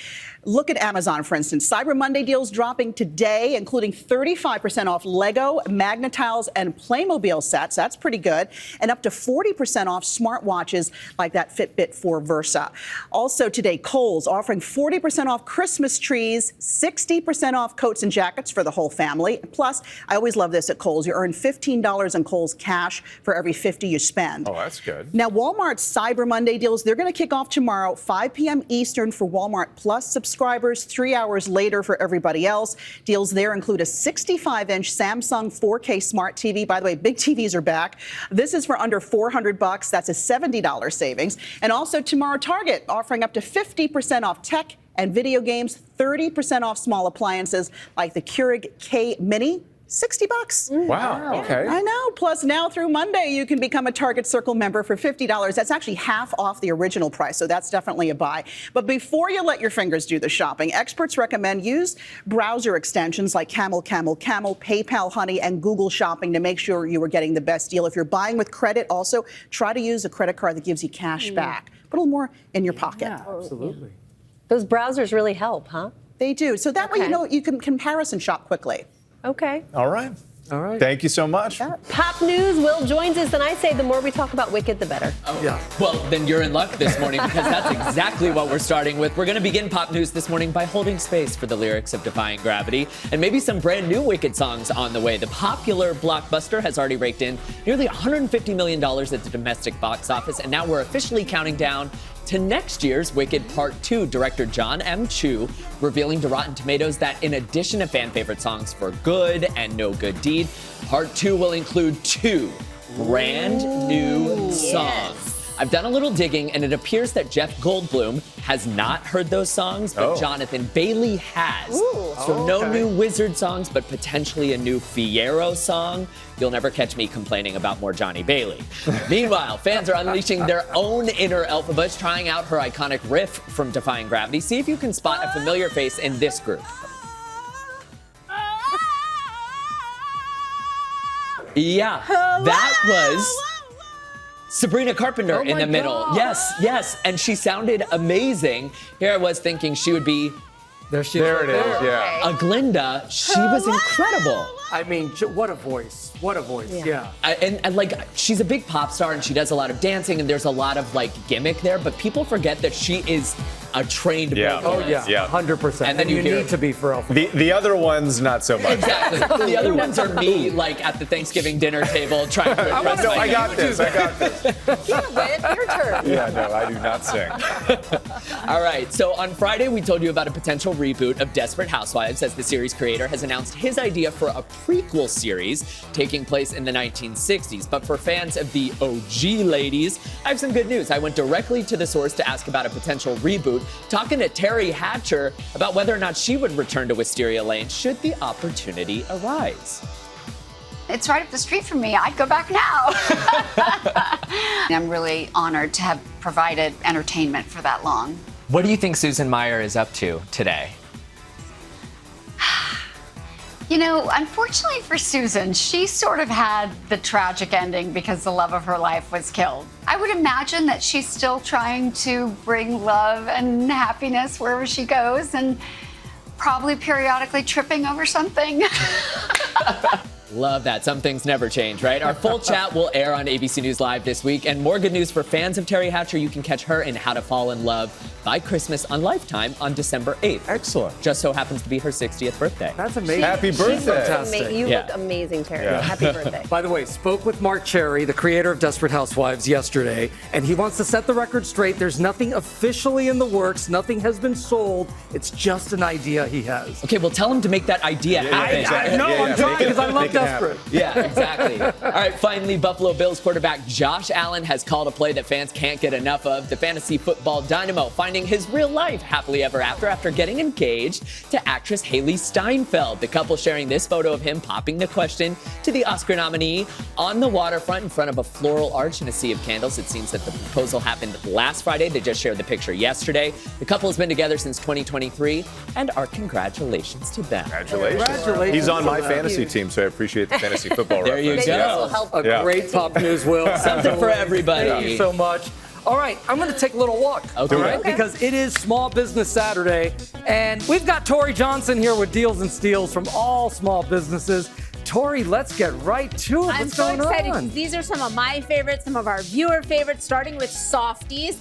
Look at Amazon, for instance. Cyber Monday deals dropping today, including 35% off Lego, Magna-Tiles, and Playmobil sets. That's pretty good. And up to 40% off smartwatches like that Fitbit 4 Versa. Also today, Kohl's offering 40% off Christmas trees, 60% off coats and jackets for the whole family. Plus, I always love this at Kohl's. You earn $15 on Kohl's cash for every $50 you spend. Oh, that's good. Now, Walmart's Cyber Monday deals, they're going to kick off tomorrow, 5 p.m. Eastern for Walmart Plus subscribers, 3 hours later for everybody else. Deals there include a 65-inch Samsung 4K Smart TV. By the way, big TVs are back. This is for under $400. That's a $70 savings. And also tomorrow, Target offering up to 50% off tech and video games, 30% off small appliances like the Keurig K Mini. $60. Wow. Okay. I know. Plus, now through Monday, you can become a Target Circle member for $50. That's actually half off the original price, so that's definitely a buy. But before you let your fingers do the shopping, experts recommend use browser extensions like Camel, PayPal, Honey, and Google Shopping to make sure you are getting the best deal. If you're buying with credit, also try to use a credit card that gives you cash back. Put a little more in your pocket. Yeah, absolutely. Those browsers really help, huh? They do. So that way, you know, you can comparison shop quickly. Okay. All right. All right. Thank you so much. Yeah. Pop News, Will joins us, and I say the more we talk about Wicked, the better. Oh, yeah. Well, then you're in luck this morning because that's exactly what we're starting with. We're going to begin Pop News this morning by holding space for the lyrics of Defying Gravity and maybe some brand new Wicked songs on the way. The popular blockbuster has already raked in nearly $150 million at the domestic box office, and now we're officially counting down to next year's Wicked Part 2. Director John M. Chu revealing to Rotten Tomatoes that in addition to fan favorite songs for Good and No Good Deed, Part 2 will include 2 brand new songs. I've done a little digging, and it appears that Jeff Goldblum has not heard those songs, but Jonathan Bailey has. So no new Wizard songs, but potentially a new Fiyero song. You'll never catch me complaining about more Johnny Bailey. Meanwhile, fans are unleashing their own inner Elphaba, trying out her iconic riff from Defying Gravity. See if you can spot a familiar face in this group. Yeah, that was Sabrina Carpenter in the middle. Yes, yes. And she sounded amazing. Here I was thinking she would be. There it is, yeah. A Glinda, she was incredible. I mean, what a voice. What a voice, yeah. And like, she's a big pop star and she does a lot of dancing and there's a lot of like gimmick there, but people forget that she is a trained vocalist. Oh, yeah, 100%. And then you need to be for Elf. The other ones, not so much. Exactly. The other ones are me, like at the Thanksgiving dinner table trying to impress my I got this. Can't win. Your turn. Yeah, no, I do not sing. All right, so on Friday, we told you about a potential reboot of Desperate Housewives as the series creator has announced his idea for a prequel series taking place in the 1960s. But for fans of the OG ladies, I have some good news. I went directly to the source to ask about a potential reboot, talking to Terry Hatcher about whether or not she would return to Wisteria Lane should the opportunity arise. It's right up the street from me. I'd go back now. I'm really honored to have provided entertainment for that long. What do you think Susan Meyer is up to today? You know, unfortunately for Susan, she sort of had the tragic ending because the love of her life was killed. I would imagine that she's still trying to bring love and happiness wherever she goes and probably periodically tripping over something. Love that. Some things never change, right? Our full chat will air on ABC News Live this week. And more good news for fans of Terry Hatcher. You can catch her in How to Fall in Love by Christmas on Lifetime on December 8th. Excellent. Just so happens to be her 60th birthday. That's amazing. Happy birthday. Fantastic. You look amazing, Terry. Happy birthday. By the way, spoke with Mark Cherry, the creator of Desperate Housewives, yesterday, and he wants to set the record straight. There's nothing officially in the works. Nothing has been sold. It's just an idea he has. Okay, well, tell him to make that idea happen. I'm trying because I love Desperate. Yeah, exactly. All right, finally, Buffalo Bills quarterback Josh Allen has called a play that fans can't get enough of. The fantasy football dynamo finding his real life happily ever after getting engaged to actress Haley Steinfeld. The couple sharing this photo of him popping the question to the Oscar nominee on the waterfront in front of a floral arch and a sea of candles. It seems that the proposal happened last Friday. They just shared the picture yesterday. The couple has been together since 2023, and our congratulations to them. Congratulations. He's on my fantasy team, so I appreciate the fantasy football There you reference. go. A great pop news, Will. Something for everybody. Thank you so much. All right, I'm going to take a little walk, okay. all right? Because it is Small Business Saturday, and we've got Tori Johnson here with deals and steals from all small businesses. Tori, let's get right to it. I'm What's so going excited. on? These are some of my favorites, some of our viewer favorites, starting with Softies.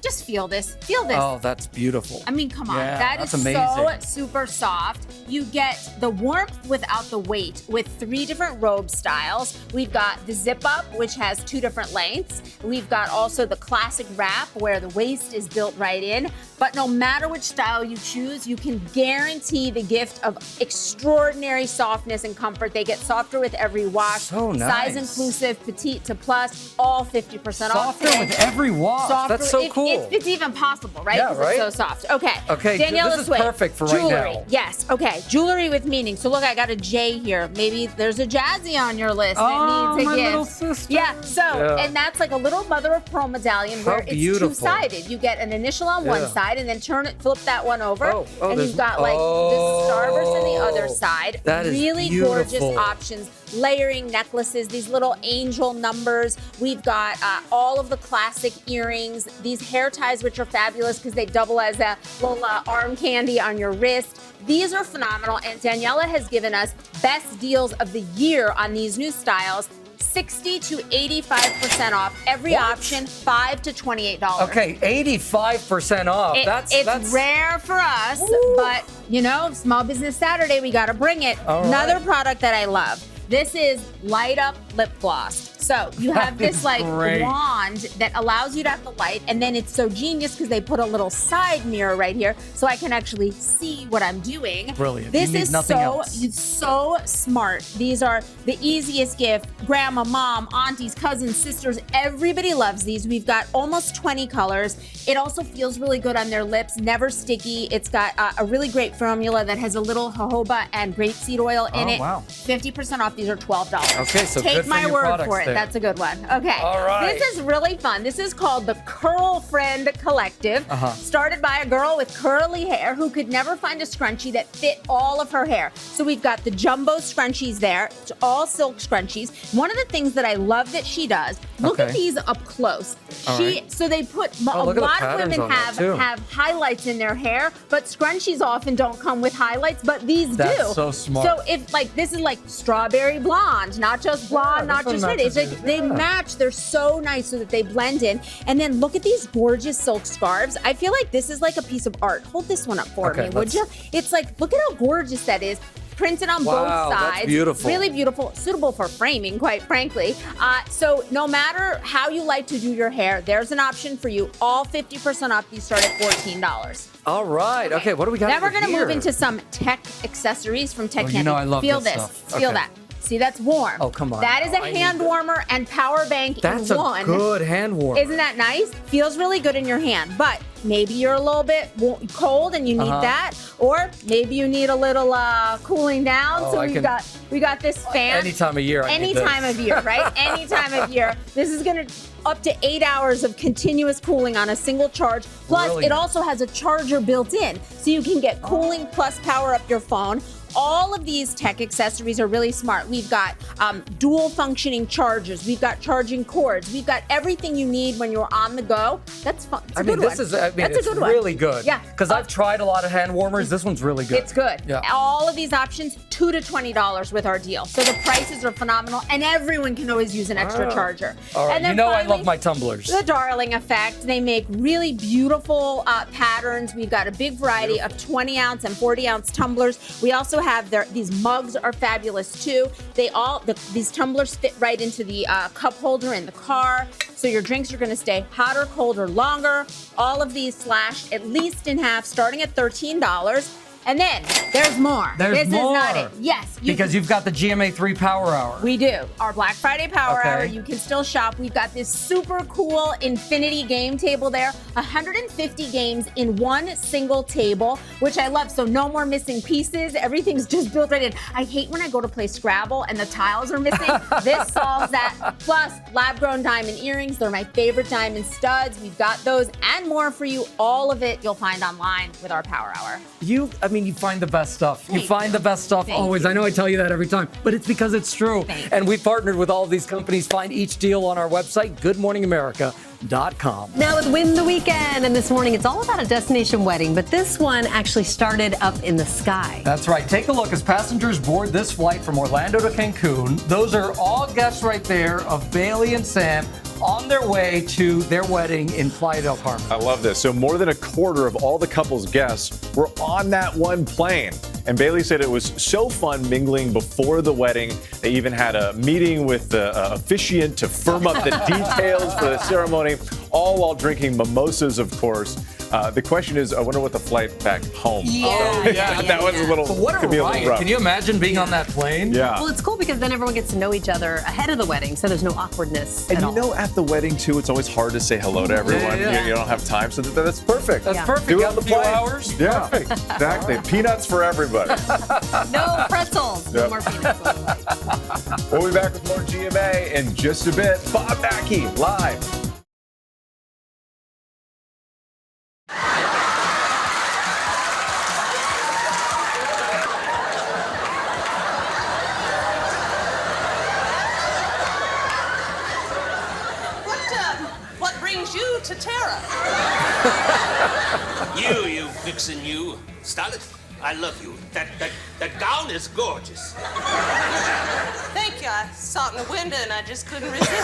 Just feel this. Feel this. Oh, that's beautiful. I mean, come on. Yeah, that that's is amazing. so super soft. You get the warmth without the weight with 3 different robe styles. We've got the zip up, which has 2 different lengths. We've got also the classic wrap where the waist is built right in. But no matter which style you choose, you can guarantee the gift of extraordinary softness and comfort. They get softer with every wash. So nice. Size inclusive, petite to plus, all 50% off. Softer with every wash. That's so cool. It's even possible, right? Yeah, 'Cause right? it's so soft. Okay. Okay, Daniela this is Swift. perfect for right Jewelry. now. Yes. Okay. Jewelry with meaning. So look, I got a J here. Maybe there's a Jazzy on your list that needs a my gift. little sister. Yeah. So, and that's like a little mother of pearl medallion where it's beautiful. two-sided. You get an initial on one side and then flip that one over, and there's- you've got like the starburst on the other side. That is really beautiful. gorgeous options. Layering necklaces, these little angel numbers. We've got all of the classic earrings, these hair ties, which are fabulous because they double as a little arm candy on your wrist. These are phenomenal, and Daniela has given us best deals of the year on these new styles. 60 to 85% off every option, $5 to $28. Okay, 85% off. It's rare for us, but you know, Small Business Saturday, we got to bring it. All Another right. product that I love. This is Light Up Lip Gloss. So you have this like great. wand that allows you to have the light, and then it's so genius because they put a little side mirror right here so I can actually see what I'm doing. Brilliant. This You need is nothing else. so smart. These are the easiest gift. Grandma, mom, aunties, cousins, sisters, everybody loves these. We've got almost 20 colors. It also feels really good on their lips, never sticky. It's got a really great formula that has a little jojoba and grapeseed oil in it. Wow. 50% off. These are $12. Okay, so Take good for my your word products for it. there. That's a good one. Okay. All right. This is really fun. This is called the Curl Friend Collective. Started by a girl with curly hair who could never find a scrunchie that fit all of her hair. So we've got the jumbo scrunchies there. It's all silk scrunchies. One of the things that I love that she does, look at these up close. So they put, a lot of women have highlights in their hair, but scrunchies often don't come with highlights, but these do. That's so smart. So if like, this is like strawberry blonde, not just blonde, not just red. It's like they match. They're so nice so that they blend in. And then look at these gorgeous silk scarves. I feel like this is like a piece of art. Hold this one up for me, would you? It's like, look at how gorgeous that is. Printed on both sides. That's beautiful. Really beautiful, suitable for framing, quite frankly. So no matter how you like to do your hair, there's an option for you. All 50% off. These start at $14. All right. Okay, what do we got? Now we're going to move into some tech accessories from Tech Candy. You know I love Feel this this. stuff. Feel that. See, that's warm. Oh, come on. That is a hand warmer and power bank in one. That's a good hand warmer. Isn't that nice? Feels really good in your hand. But maybe you're a little bit cold and you need that. Or maybe you need a little cooling down. So we got this fan. Any time of year. Any time of year, right? Any time of year. This is going to up to 8 hours of continuous cooling on a single charge. Plus, it also has a charger built in. So you can get cooling plus power up your phone. All of these tech accessories are really smart. We've got dual functioning chargers. We've got charging cords. We've got everything you need when you're on the go. That's fun. It's a good one. It's really good. Yeah. Because I've tried a lot of hand warmers. This one's really good. It's good. Yeah. All of these options, $2 to $20 with our deal. So the prices are phenomenal, and everyone can always use an extra charger. All right. And then I finally, love my tumblers. The Darling Effect. They make really beautiful patterns. We've got a big variety of 20-ounce and 40-ounce tumblers. We also have these mugs are fabulous too. These tumblers fit right into the cup holder in the car. So your drinks are going to stay hotter, colder, longer. All of these slashed at least in half, starting at $13. And then there's more. This is not it. Yes. Because you've got the GMA3 Power Hour. We do. Our Black Friday Power Hour. You can still shop. We've got this super cool infinity game table there. 150 games in one single table, which I love. So no more missing pieces. Everything's just built right in. I hate when I go to play Scrabble and the tiles are missing. This solves that. Plus, lab-grown diamond earrings. They're my favorite diamond studs. We've got those and more for you. All of it you'll find online with our Power Hour. You find the best stuff. You find the best stuff always. I know I tell you that every time, but it's because it's true. And we've partnered with all of these companies. Find each deal on our website, goodmorningamerica.com. Now with Win the Weekend, and this morning it's all about a destination wedding, but this one actually started up in the sky. That's right. Take a look as passengers board this flight from Orlando to Cancun. Those are all guests right there of Bailey and Sam on their way to their wedding in Playa del Carmen. I love this. So more than a quarter of all the couple's guests were on that one plane. And Bailey said it was so fun mingling before the wedding. They even had a meeting with the officiant to firm up the details for the ceremony, all while drinking mimosas, of course. The question is, I wonder what the flight back home. That was a little. But what a ride! Can you imagine being on that plane? Yeah. Well, it's cool because then everyone gets to know each other ahead of the wedding, so there's no awkwardness. And at the wedding too, it's always hard to say hello to everyone. You don't have time, so that's perfect. That's perfect. Do you it have on a the few plane. hours. Yeah, exactly. Peanuts for everybody. No pretzels. No more peanuts. We'll be back with more GMA in just a bit. Bob Mackie live. What brings you to Terra? you vixen, you. Starlet, I love you. That gown is gorgeous. Thank you. I saw it in the window and I just couldn't resist it.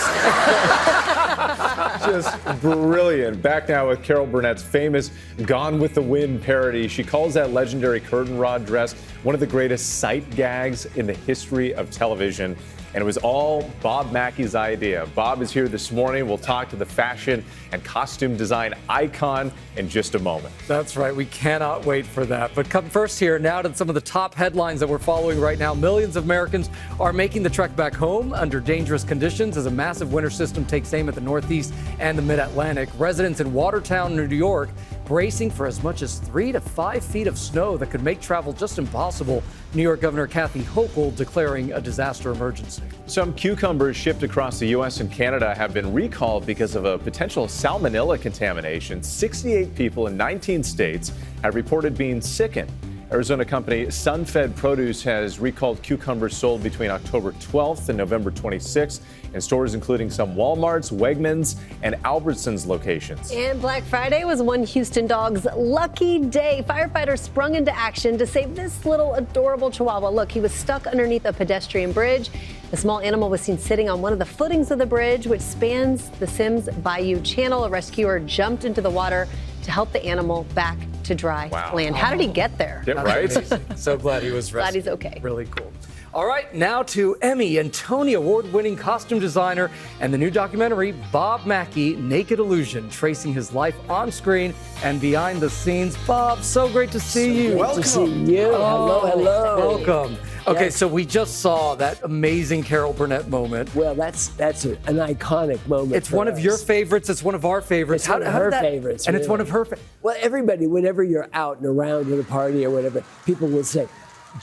Just brilliant. Back now with Carol Burnett's famous Gone with the Wind parody. She calls that legendary curtain rod dress one of the greatest sight gags in the history of television. And it was all Bob Mackie's idea. Bob is here this morning. We'll talk to the fashion and costume design icon in just a moment. That's right. We cannot wait for that. But come first here now to some of the top headlines that we're following right now. Millions of Americans are making the trek back home under dangerous conditions as a massive winter system takes aim at the Northeast and the Mid-Atlantic. Residents in Watertown, New York, bracing for as much as 3 to 5 feet of snow that could make travel just impossible. New York Governor Kathy Hochul declaring a disaster emergency. Some cucumbers shipped across the U.S. and Canada have been recalled because of a potential salmonella contamination. 68 people in 19 states have reported being sickened. Arizona company Sunfed Produce has recalled cucumbers sold between October 12th and November 26th in stores including some Walmart's, Wegmans, and Albertsons locations. And Black Friday was one Houston dog's lucky day. Firefighters sprung into action to save this little adorable Chihuahua. Look, he was stuck underneath a pedestrian bridge. The small animal was seen sitting on one of the footings of the bridge, which spans the Sims Bayou Channel. A rescuer jumped into the water to help the animal back to dry land. How did he get there? Yeah, right? So glad he was rescued. Glad he's okay. Really cool. All right, now to Emmy and Tony Award-winning costume designer and the new documentary, Bob Mackie, Naked Illusion, tracing his life on screen and behind the scenes. Bob, so great to see you. Welcome. To see you. Hello. Welcome. Okay, so we just saw that amazing Carol Burnett moment. Well, that's an iconic moment. It's one of your favorites. It's one of our favorites. It's one of her favorites. And it's one of her favorites. Well, everybody, whenever you're out and around at a party or whatever, people will say,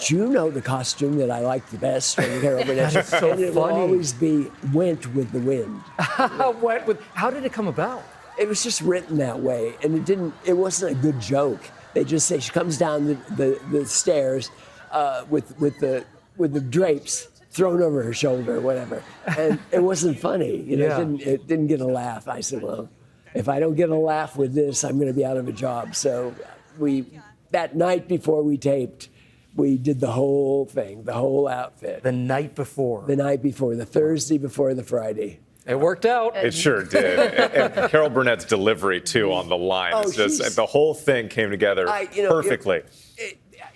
do you know the costume that I like the best from Carol Burnett? That's so and it will always be Went with the Wind. How did it come about? It was just written that way, and it wasn't a good joke. They just say she comes down the stairs with the drapes thrown over her shoulder or whatever, and it wasn't funny. It didn't get a laugh. I said, well, if I don't get a laugh with this, I'm going to be out of a job. So that night before we taped, we did the whole thing, the whole outfit. The night before. The Thursday before the Friday. It worked out. It sure did. And Carol Burnett's delivery, too, on the line. It's just, the whole thing came together perfectly.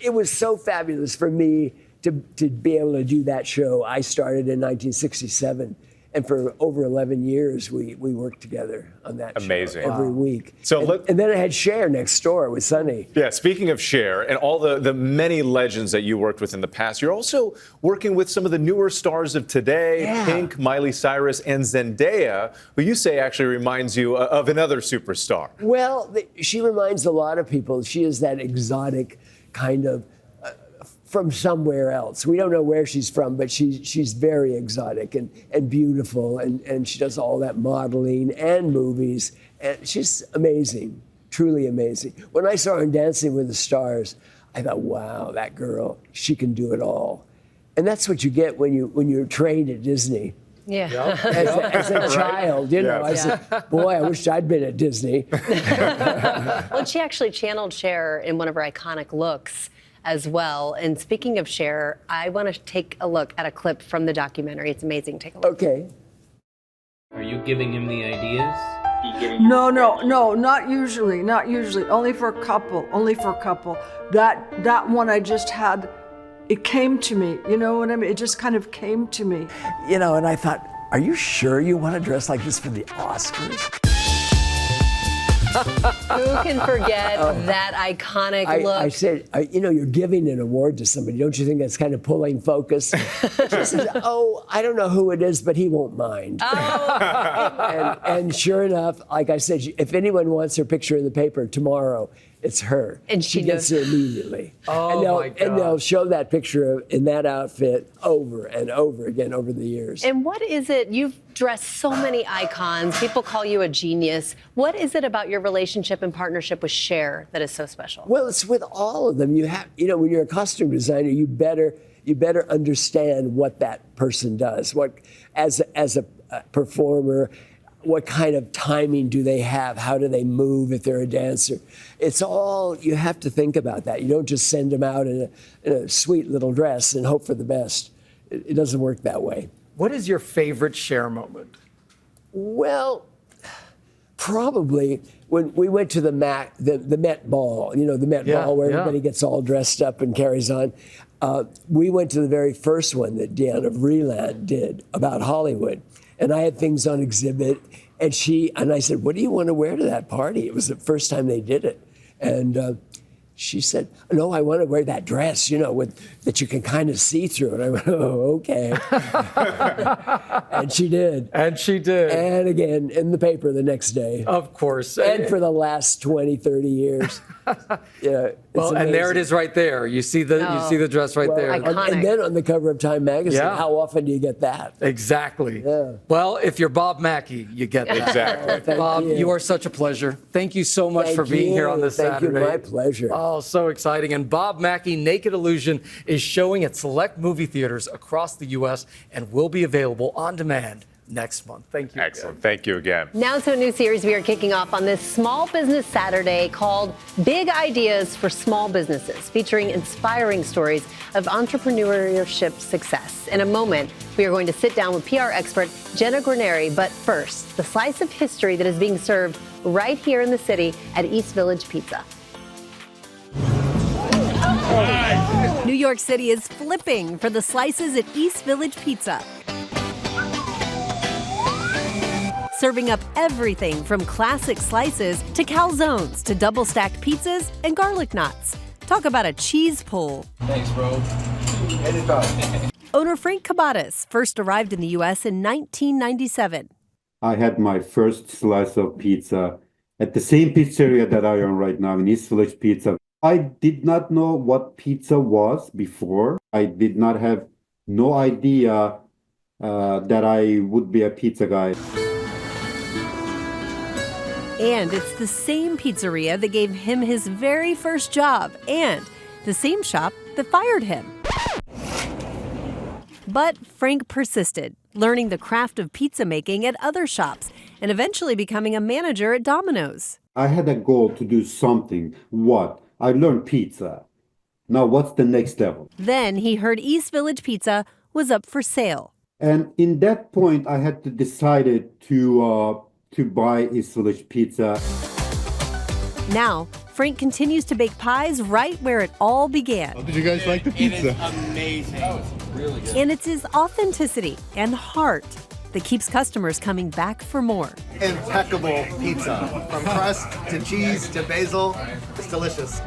It was so fabulous for me to be able to do that show. I started in 1967. And for over 11 years, we worked together on that Amazing. Show every week. So and then I had Cher next door with Sonny. Yeah, speaking of Cher and all the many legends that you worked with in the past, you're also working with some of the newer stars of today, Pink, Miley Cyrus, and Zendaya, who you say actually reminds you of another superstar. Well, she reminds a lot of people. She is that exotic kind of from somewhere else. We don't know where she's from, but she's very exotic and beautiful, and she does all that modeling and movies, and she's amazing, truly amazing. When I saw her in Dancing with the Stars, I thought, wow, that girl, she can do it all. And that's what you get when you're trained at Disney. Yeah. As a child, I said, boy, I wish I'd been at Disney. Well, she actually channeled Cher in one of her iconic looks as well. And speaking of Cher, I want to take a look at a clip from the documentary. It's amazing. Take a look. Okay. Are you giving him the ideas? No, not usually. Only for a couple. That one I just had, it came to me. You know what I mean? It just kind of came to me. And I thought, are you sure you want to dress like this for the Oscars? Who can forget that iconic look? I said, you're giving an award to somebody. Don't you think that's kind of pulling focus? She said, I don't know who it is, but he won't mind. And sure enough, like I said, if anyone wants her picture in the paper tomorrow, it's her. And she gets it immediately. And they'll show that picture in that outfit over and over again over the years. And what is it? You've dressed so many icons. People call you a genius. What is it about your relationship and partnership with Cher that is so special? Well, it's with all of them. You have, when you're a costume designer, you better understand what that person does. What, as a performer, what kind of timing do they have? How do they move if they're a dancer? It's all, you have to think about that. You don't just send them out in a sweet little dress and hope for the best. It doesn't work that way. What is your favorite Cher moment? Well, probably when we went to the Met Ball, the Met Ball where everybody gets all dressed up and carries on. We went to the very first one that Deanna Vreeland did about Hollywood. And I had things on exhibit, and I said, what do you want to wear to that party? It was the first time they did it. And She said, no, I want to wear that dress, that you can kind of see through. And I went, oh, okay. And she did. And she did. And again, in the paper the next day. Of course. And for the last 20, 30 years. Well, and there it is right there. You see the dress right there. And then on the cover of Time magazine, how often do you get that? Exactly. Yeah. Well, if you're Bob Mackie, you get that. Exactly. Bob, you are such a pleasure. Thank you so much for being here on this Saturday. Thank you, my pleasure. Oh, so exciting. And Bob Mackie, Naked Illusion, is showing at select movie theaters across the U.S. and will be available on demand next month. Thank you. Excellent. Thank you again. Now to a new series we are kicking off on this Small Business Saturday called Big Ideas for Small Businesses, featuring inspiring stories of entrepreneurship success. In a moment, we are going to sit down with PR expert Jenna Guarneri, but first, the slice of history that is being served right here in the city at East Village Pizza. New York City is flipping for the slices at East Village Pizza. Serving up everything from classic slices to calzones to double-stacked pizzas and garlic knots. Talk about a cheese pull. Thanks, bro. Anytime. Owner Frank Cabatas first arrived in the U.S. in 1997. I had my first slice of pizza at the same pizzeria that I own right now in East Village Pizza. I did not know what pizza was before. I did not have no idea that I would be a pizza guy. And it's the same pizzeria that gave him his very first job and the same shop that fired him. But Frank persisted, learning the craft of pizza making at other shops and eventually becoming a manager at Domino's. I had a goal to do something. What? I learned pizza. Now what's the next level? Then he heard East Village Pizza was up for sale. And in that point, I had to decide to buy East Village Pizza. Now, Frank continues to bake pies right where it all began. Did you guys like the pizza? It is amazing. Oh, it's really good. And it's his authenticity and heart that keeps customers coming back for more. Impeccable pizza. From crust to cheese to basil. It's delicious.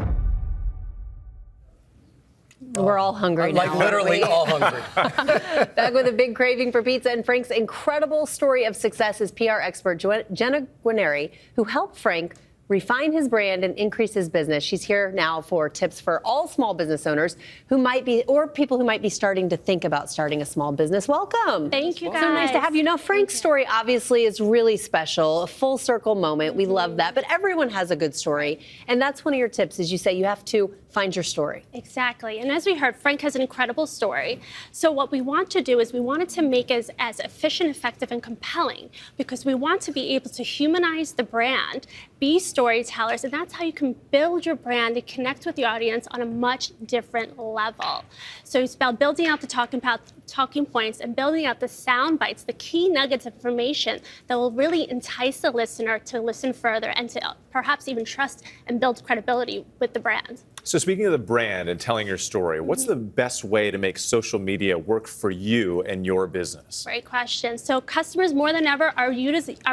We're all hungry now. Like literally all hungry. Back with a big craving for pizza and Frank's incredible story of success is PR expert Jenna Guarneri, who helped Frank refine his brand and increase his business. She's here now for tips for all small business owners who might be, or people who might be starting to think about starting a small business. Welcome. Thank you, guys. So nice to have you. Now, Frank's story obviously is really special, a full circle moment. We love that, but everyone has a good story. And that's one of your tips, is you say you have to find your story. Exactly. And as we heard, Frank has an incredible story. So what we want to do is we wanted to make it as efficient, effective, and compelling, because we want to be able to humanize the brand, be storytellers, and that's how you can build your brand and connect with the audience on a much different level. So it's about building out the talking points and building out the sound bites, the key nuggets of information that will really entice the listener to listen further and to perhaps even trust and build credibility with the brand. So speaking of the brand and telling your story, what's the best way to make social media work for you and your business? Great question. So customers more than ever are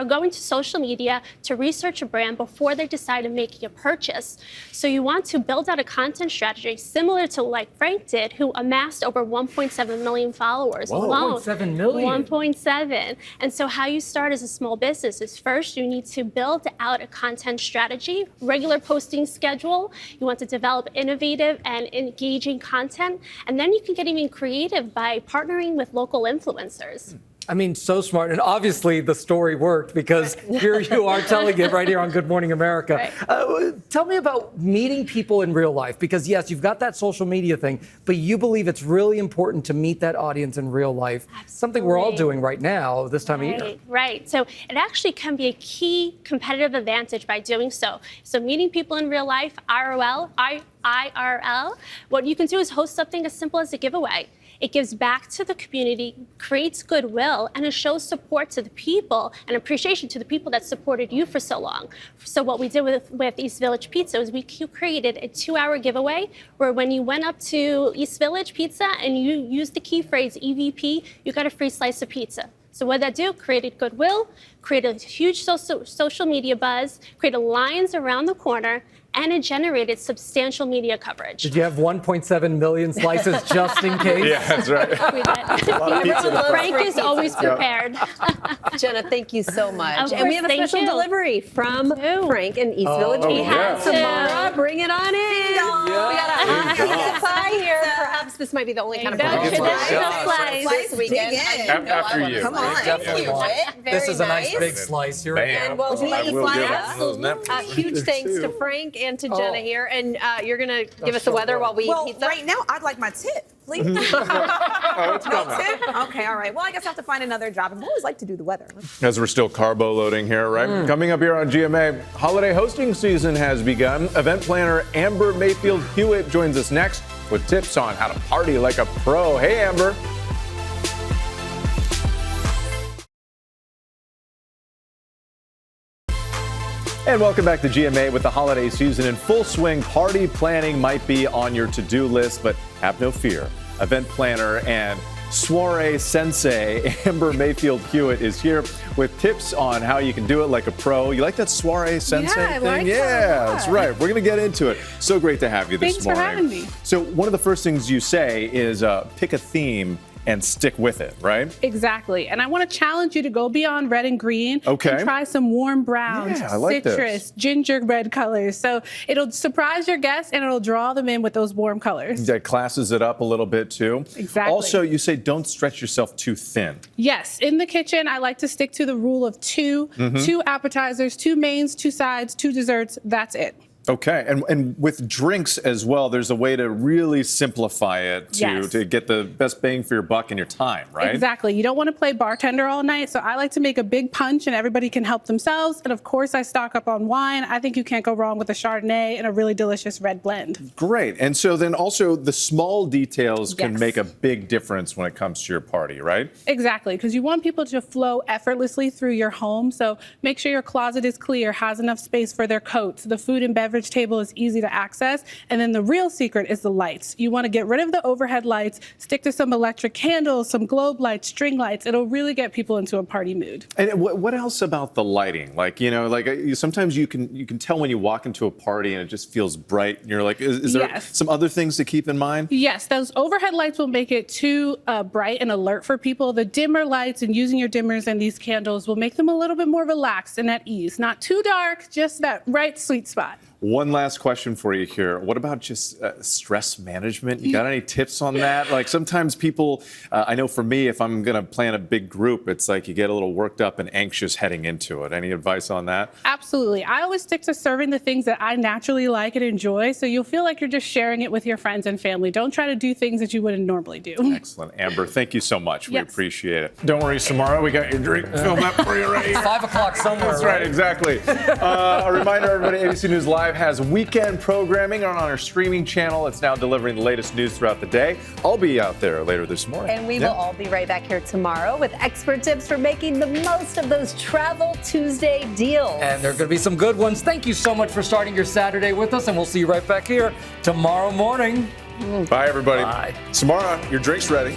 going to social media to research a brand before they decide to make a purchase. So you want to build out a content strategy similar to like Frank did, who amassed over 1.7 million followers alone. 1.7 million. 1.7. And so how you start as a small business is first you need to build out a content strategy, regular posting schedule. You want to develop innovative and engaging content, and then you can get even creative by partnering with local influencers. I mean, so smart. And obviously the story worked, because here you are telling it right here on Good Morning America. Right. Tell me about meeting people in real life, because yes, you've got that social media thing, but you believe it's really important to meet that audience in real life. Absolutely. Something we're all doing right now this time of year. Right. So it actually can be a key competitive advantage by doing so. So meeting people in real life, IRL, what you can do is host something as simple as a giveaway. It gives back to the community, creates goodwill, and it shows support to the people and appreciation to the people that supported you for so long. So what we did with East Village Pizza is we created a 2-hour giveaway where when you went up to East Village Pizza and you used the key phrase EVP, you got a free slice of pizza. So what did that do? Created goodwill, created a huge social media buzz, created lines around the corner, and it generated substantial media coverage. Did you have 1.7 million slices just in case? Yeah, that's right. We did. Frank is always prepared. Jenna, thank you so much. Of And we course, have a thank special you. delivery from Frank in East Village. He has to. Samara, bring it on in. Yeah. We got a pizza pie here. Perhaps this might be the only kind of slice weekend. After you. Come on. Definitely want. This is a nice big slice here. And we'll I will give him those napkins. huge thanks to Frank and to Jenna here. And you're going to give us the weather while we eat pizza? Right now, I'd like my tip, please. It's No coming. tip? Okay, all right. Well, I guess I have to find another job. I've always liked to do the weather. As we're still carbo loading here, right? Coming up here on GMA, holiday hosting season has begun. Event planner Amber Mayfield Hewitt joins us next with tips on how to party like a pro. Hey, Amber. And welcome back to GMA. With the holiday season in full swing, party planning might be on your to-do list, but have no fear. Event planner and soiree sensei Amber Mayfield Hewitt is here with tips on how you can do it like a pro. You like that soiree sensei I thing? like Yeah, that. that's right. We're going to get into it. So great to have you this Thanks morning. for having me. So one of the first things you say is pick a theme and stick with it, right? Exactly. And I want to challenge you to go beyond red and green Okay. and try some warm browns, Yeah, I like this. citrus, ginger red colors. So it'll surprise your guests and it'll draw them in with those warm colors. That classes it up a little bit too. Exactly. Also, you say don't stretch yourself too thin. Yes, in the kitchen, I like to stick to the rule of two, Mhm. 2 appetizers, 2 mains, 2 sides, 2 desserts. That's it. Okay, and with drinks as well, there's a way to really simplify it Yes. to get the best bang for your buck and your time, right? Exactly. You don't want to play bartender all night, so I like to make a big punch and everybody can help themselves. And of course, I stock up on wine. I think you can't go wrong with a Chardonnay and a really delicious red blend. Great. And so then also the small details can Yes. make a big difference when it comes to your party, right? Exactly, because you want people to flow effortlessly through your home. So make sure your closet is clear, has enough space for their coats. The food and beverage table is easy to access. And then the real secret is the lights. You want to get rid of the overhead lights, stick to some electric candles, some globe lights, string lights. It'll really get people into a party mood. And what else about the lighting? Like, sometimes you can tell when you walk into a party and it just feels bright. And you're like, is there Yes. some other things to keep in mind? Yes, those overhead lights will make it too bright and alert for people. The dimmer lights and using your dimmers and these candles will make them a little bit more relaxed and at ease. Not too dark, just that right sweet spot. One last question for you here. What about just stress management? You got any tips on that? Like sometimes people, I know for me, if I'm going to plan a big group, it's like you get a little worked up and anxious heading into it. Any advice on that? Absolutely. I always stick to serving the things that I naturally like and enjoy, so you'll feel like you're just sharing it with your friends and family. Don't try to do things that you wouldn't normally do. Excellent. Amber, thank you so much. We Yes. appreciate it. Don't worry, Samara, we got your drink filled up for you right here. 5 o'clock somewhere. That's right, exactly. A reminder, everybody, ABC News Live has weekend programming on our streaming channel. It's now delivering the latest news throughout the day. I'll be out there later this morning. And we will all be right back here tomorrow with expert tips for making the most of those Travel Tuesday deals. And there are going to be some good ones. Thank you so much for starting your Saturday with us, and we'll see you right back here tomorrow morning. Bye, everybody. Bye. Samara, your drink's ready.